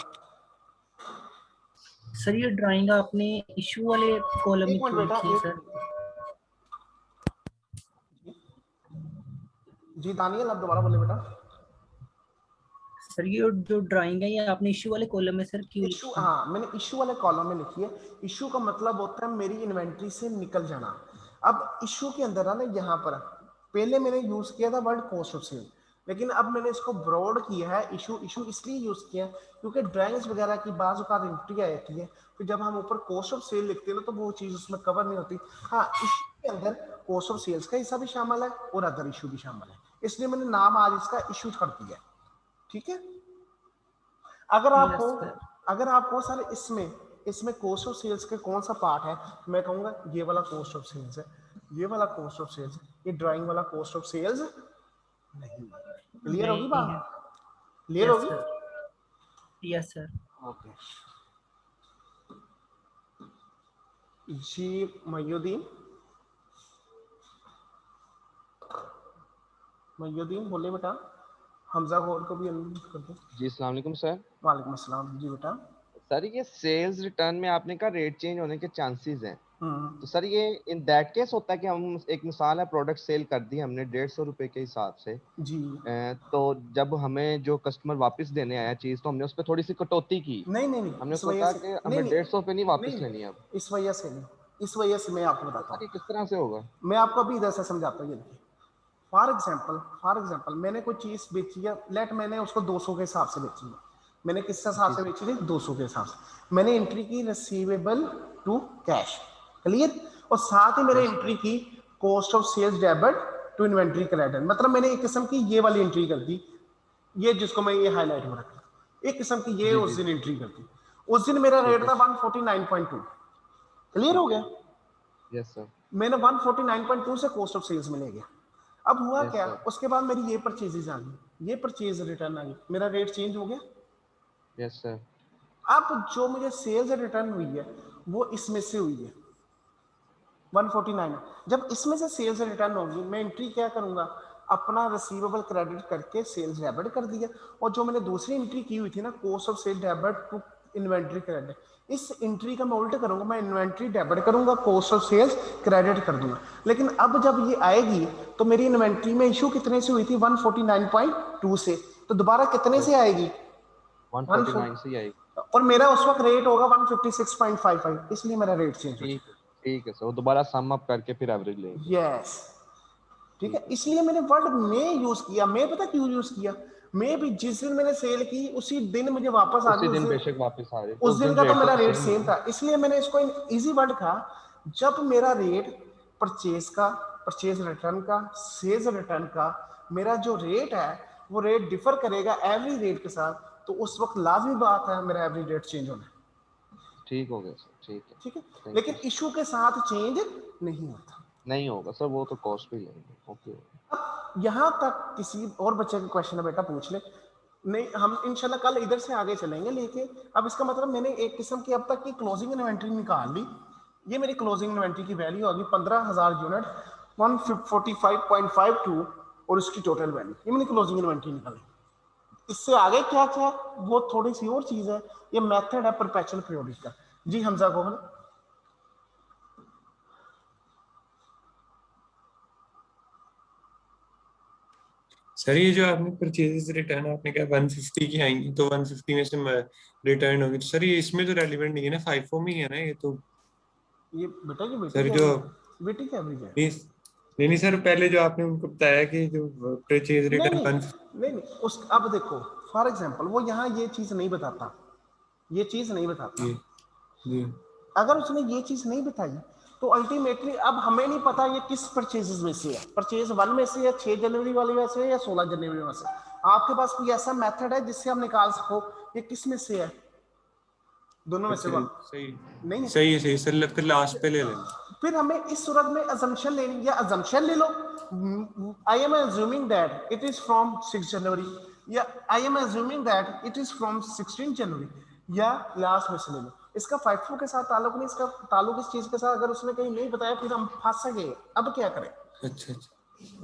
सर, ये ड्राइंग आपने इशू वाले कॉलम में क्यों लिखी है सर? जी दानियाल आप दोबारा बोले बेटा। सर ये जो ड्राइंग है ये आपने इशू वाले कॉलम में सर क्यों लिखी? हाँ, मैंने इशू वाले कॉलम में लिखी है। इशू का मतलब होता है मेरी इन्वेंट्री से निकल जाना। अब इशू के अंदर है ना, यहाँ पर पहले मैंने यूज किया था वर्ड कॉस्ट ऑफ सेल, लेकिन अब मैंने इसको ब्रॉड किया है। इशू इसलिए यूज किया क्योंकि ड्राइंग्स वगैरह की बाज़ औक़ात एंट्री आ जाती है, फिर जब हम ऊपर कॉस्ट ऑफ सेल लिखते हैं ना तो वो चीज़ उसमें कवर नहीं होती। हाँ, इशू के अंदर कॉस्ट ऑफ सेल्स का हिस्सा भी शामिल है और अदर इशू भी शामिल है, इसलिए मैंने नाम आज इसका इशू कर दिया। ठीक है, अगर आपको सर इसमें कॉस्ट ऑफ सेल्स के कौन सा पार्ट है, मैं कहूंगा ये वाला कॉस्ट ऑफ सेल्स है, ये वाला कॉस्ट ऑफ सेल्स, ये ड्राइंग वाला कॉस्ट ऑफ सेल्स नहीं। क्लियर होगी बात? क्लियर होगी? Yes sir. ओके जी। मयूद्दीन बोले बेटा। हमजा गौर को भी अनम्यूट कर दो। जी अस्सलाम वालेकुम सर। वालेकुम अस्सलाम। जी बेटा। सर ये सेल्स रिटर्न में आपने कहा रेट चेंज होने के चांसेस हैं, तो सर ये इन दैट केस होता है कि हम एक मिसाल है प्रोडक्ट सेल कर दी हमने 150 रुपए के हिसाब से जी, तो जब हमें जो कस्टमर वापस देने आया चीज तो हमने उस पर थोड़ी सी कटौती की। नहीं हमने सोचा कि हमें 150 पे नहीं वापस लेनी है अब। इस वजह से नहीं, इस वजह से मैं आपको बताता हूँ किस तरह से होगा। मैं आपको अभी इधर से समझाता हूँ। ये देखिए, फॉर एग्जाम्पल मैंने कोई चीज बेची है, लेट मैंने उसको 200 के हिसाब से बेची है। मैंने किस हिसाब से बेची थी? 200 के हिसाब से। मैंने एंट्री की रिसीवेबल टू कैश, क्लियर, और साथ ही मैंने एंट्री की cost of sales debit to inventory credit. मतलब मैंने एक किस्म की ये वाली एंट्री कर दी, ये जिसको मैं ये हाईलाइट में रखा, एक किस्म की ये उस दिन एंट्री कर दी। उस दिन मेरा रेट था 149.2। क्लियर हो गया? Yes sir. मैंने 149.2 से कॉस्ट ऑफ सेल्स में ले गया। अब हुआ क्या, उसके बाद मेरी ये परचेजेज आ गई, ये परचेज रिटर्न आ गई, मेरा रेट चेंज हो गया। Yes sir. अब जो मुझे सेल्स रिटर्न हुई है वो इसमें से हुई है 149। जब इसमें से सेल्स रिटर्न होगी, मैं एंट्री क्या करूंगा, अपना रिसीवेबल क्रेडिट करके सेल्स डेबिट कर दिया। और जो मैंने दूसरी एंट्री की हुई थी ना, cost of sale debit to inventory credit, इस एंट्री का मैं उल्टा करूंगा, मैं इन्वेंट्री डेबिट करूंगा, कॉस्ट ऑफ सेल्स क्रेडिट कर दूंगा। लेकिन अब जब ये आएगी तो मेरी इन्वेंट्री में इशू कितने से हुई थी? 149.2 से, तो दोबारा कितने से आएगी? 149 से आएगी। और मेरा उस वक्त रेट होगा 156.55, इसलिए मेरा रेट चेंज होगा। ठीक है सर, वो दोबारा सम अप करके फिर एवरेज लेंगे। यस ठीक है, इसलिए मैंने वर्ड में यूज किया। मैं पता क्यों यूज किया, मैं भी जिस दिन मैंने सेल की उसी दिन मुझे वापस आ उसी गई, दिन बेशक वापस आ रहे, उस दिन का तो मेरा रेट सेम सेम था, इसलिए मैंने इसको इजी वर्ड कहा। जब मेरा रेट परचेज का, परचेज रिटर्न का, सेल्स रिटर्न का मेरा जो रेट है वो रेट डिफर करेगा एवरी रेट के साथ, तो उस वक्त लाजमी बात है मेरा एवरी रेट चेंज होना है। ठीक हो गया सर, ठीक है ठीक है, लेकिन इशू के साथ चेंज नहीं होता, नहीं होगा सर, वो तो कॉस्ट भी लेंगे। ओके, यहाँ तक किसी और बच्चे का क्वेश्चन है बेटा पूछ ले। नहीं, हम इंशाल्लाह कल इधर से आगे चलेंगे, लेकिन अब इसका मतलब मैंने एक किस्म की अब तक की क्लोजिंग इन्वेंट्री निकाल ली। ये मेरी क्लोजिंग इन्वेंट्री की वैल्यू होगी 15,000 यूनिट 145.52 और उसकी टोटल वैल्यू, ये मैंने क्लोजिंग इन्वेंट्री निकाली। इससे आगे क्या क्या वो थोड़ी सी और चीज है, ये मेथड है परपेचुअल पीरियोडिक का। जी हमजा गोहल। सर ये जो आपने परचेजेस रिटर्न आपने कहा 150 की आएंगी, तो 150 में से रिटर्न होगी, तो सर ये इसमें तो रेलिवेंट नहीं है ना, FIFO में ही है ना ये तो। ये बेटा की सर जो बेटी की एवरेज है। नहीं सर, पहले जो आपने उनको बताया कि जो परचेज रिटर्न नहीं उस, अब देखो फॉर एग्जांपल वो यहाँ ये चीज नहीं बताता, ये चीज नहीं बताता जी। अगर उसने ये चीज नहीं बताई तो अल्टीमेटली अब हमें नहीं पता ये किस परचेजेस में से है, परचेज 1 में से या 6 जनवरी वाली में से या 16 जनवरी में से। आपके पास कोई ऐसा मेथड है जिससे हम निकाल सको ये किस में से है, दोनों में से वन? नहीं सही है सर, फिर लास्ट पे ले लेना। फिर हमें इस सूरत में अजम्पशन लेनी, या अजम्पशन ले लो, I am assuming that it is from 6 January, या I am assuming that it is from 16 January, या लास्ट में से ले लो। इसका फाइफो के साथ ताल्लुक नहीं, इसका ताल्लुक इस चीज के साथ, अगर उसने कहीं नहीं बताया फिर हम फंस गए, अब क्या करें? अच्छा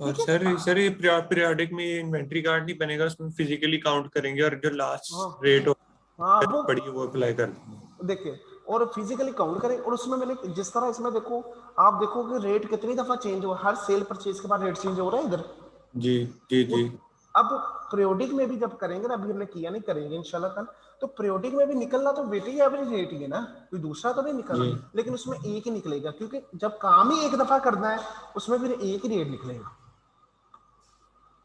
और सर ये पीरियोडिक में ये इन्वेंट्री कार्ड नहीं बनेगा, उसमें फिजिकली काउंट करेंगे और जो लास्ट रेट वो पड़ी वो अप्लाई कर देंगे। देखिए और फिजिकली काउंट करें, और उसमें मैंने जिस तरह इसमें देखो, आप देखो कि रेट कितनी दफा चेंज हुआ, हर सेल परचेज के बाद रेट चेंज हो रहा है इधर। जी। अब पीरियोडिक में भी जब करेंगे ना, अभी हमने किया नहीं, करेंगे इंशाल्लाह कल, तो पीरियोडिक में भी निकलना तो वेटेज एवरेज रेट ही है ना, कोई दूसरा तो नहीं निकलना, लेकिन उसमें एक ही निकलेगा, क्योंकि जब काम ही एक दफा करना है उसमें फिर एक ही रेट निकलेगा।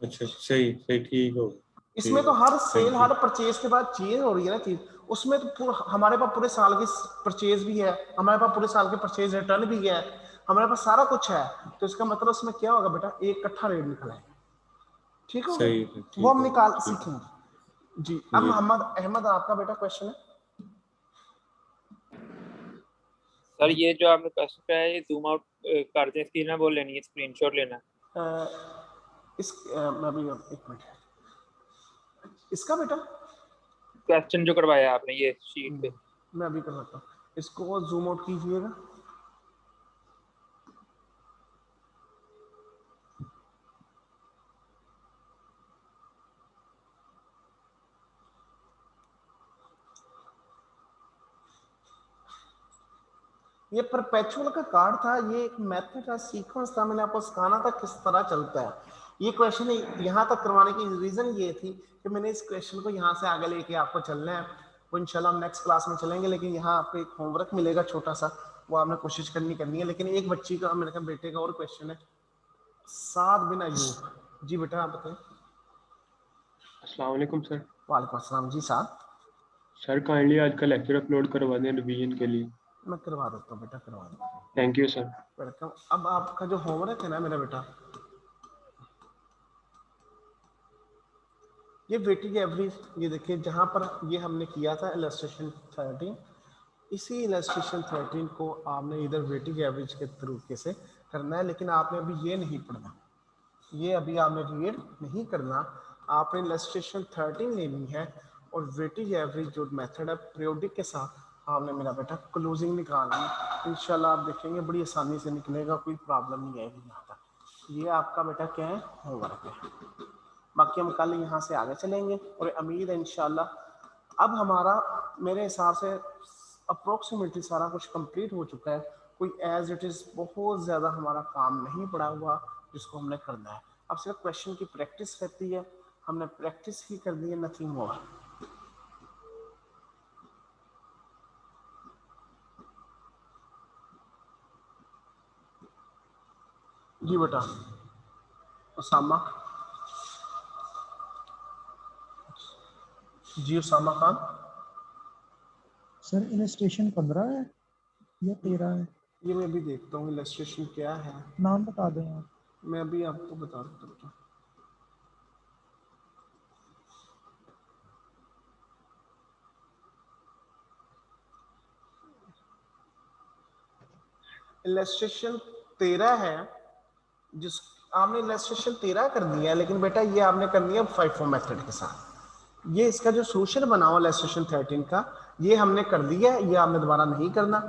अच्छा सही ठीक हो। इसमें तो हर सेल हर परचेज के बाद चेंज हो रही है ना चीज, उसमें तो हमारे पास पूरे साल की परचेज भी है, हमारे पास पूरे साल के परचेज रिटर्न भी है, हमारे पास सारा कुछ है, तो इसका मतलब उसमें क्या होगा बेटा, एक इकट्ठा रेट निकला है। ठीक हो, वो हम निकाल सीखेंगे जी। अब मोहम्मद अहमद आपका बेटा क्वेश्चन है। सर ये जो आपने क्वेश्चन किया है, ये जूम आउट कर दें स्क्रीन में, वो लेनी है, स्क्रीनशॉट लेना है। मैं भी एक मिनट, इसका बेटा क्वेश्चन जो करवाया आपने ये शीट पे, मैं अभी करवाता हूँ, इसको जूम आउट कीजिएगा। ये परपेचुअल का कार्ड था, ये एक मेथड था, सीक्वेंस था, मैंने आपको सिखाना था किस तरह चलता है। ये क्वेश्चन यहाँ तक करवाने की रीजन ये थी कि मैंने इस क्वेश्चन को यहाँ से आगे लेके आपको चलना है, वो इंशाल्लाह हम नेक्स्ट क्लास में चलेंगे, लेकिन यहाँ आपको एक होमवर्क मिलेगा छोटा सा, वो आपने कोशिश करनी है। लेकिन एक बच्ची का, मेरे बेटे का और क्वेश्चन है, साद बिन अयूब। जी बेटा आप बताएं। अस्सलाम वालेकुम सर। वालेकुम अस्सलाम जी साहब। सर काइंडली आज का लेक्चर अपलोड करवा दें रिवीजन के लिए। मैं करवा देता हूँ बेटा, करवा देता हूँ। Thank you sir. वेलकम। अब आपका जो होमवर्क है ना मेरा बेटा, ये वेटेज एवरेज, ये देखिए जहाँ पर ये हमने किया था इलस्ट्रेशन 13, इसी इलस्ट्रेशन 13 को आपने इधर वेटेज एवरेज के तरीके से करना है, लेकिन आपने अभी ये नहीं पढ़ना, ये अभी आपने रीड नहीं करना, आपने इलस्ट्रेशन 13 लेनी है और वेटेज एवरेज जो मेथड है पीरियोडिक के साथ आपने मेरा बेटा क्लोजिंग निकालनी है। इंशाल्लाह आप देखेंगे बड़ी आसानी से निकलेगा, कोई प्रॉब्लम नहीं आएगी यहाँ तक। ये आपका बेटा क्या है, होमवर्क है। बाकी हम कल यहाँ से आगे चलेंगे और उम्मीद है इंशाल्लाह अब हमारा मेरे हिसाब से अप्रोक्सीमेटली सारा कुछ कंप्लीट हो चुका है। कोई एज इट इज़ बहुत ज़्यादा हमारा काम नहीं पड़ा हुआ जिसको हमने करना है। अब सिर्फ क्वेश्चन की प्रैक्टिस रहती है, हमने प्रैक्टिस ही कर दी है, नथिंग मोर। जी बेटा उसामा। जी उसामा खान। सर इलस्ट्रेशन 15 है या 13 है? ये मैं भी देखता हूँ इलस्ट्रेशन क्या है। नाम बता दें आप। मैं अभी आपको बता देता हूँ। इलस्ट्रेशन 13 है, जिस आपने इलस्ट्रेशन 13 कर दिया है, लेकिन बेटा ये आपने कर दिया 5-4 मेथड के साथ। ये इसका जो सोल्यूशन बना हुआ इलस्ट्रेशन 13 का, ये हमने कर दिया है, ये आपने दोबारा नहीं करना।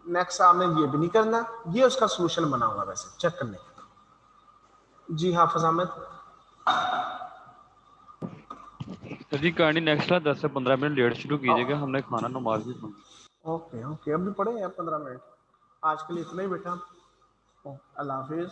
नेक्स्ट आपने ये भी नहीं करना, ये उसका सोल्यूशन बना हुआ वैसे चेक करने का। जी हाफिज अहमद। सर जी काइंडली नेक्स्ट 10 से 15 मिनट लेट शुरू कीजिएगा, हमने खाना नमाज भी पढ़नी। ओके ओके, अभी पढ़े हैं 15 मिनट। आज के लिए इतना ही बेटा। अल्लाह हाफिज।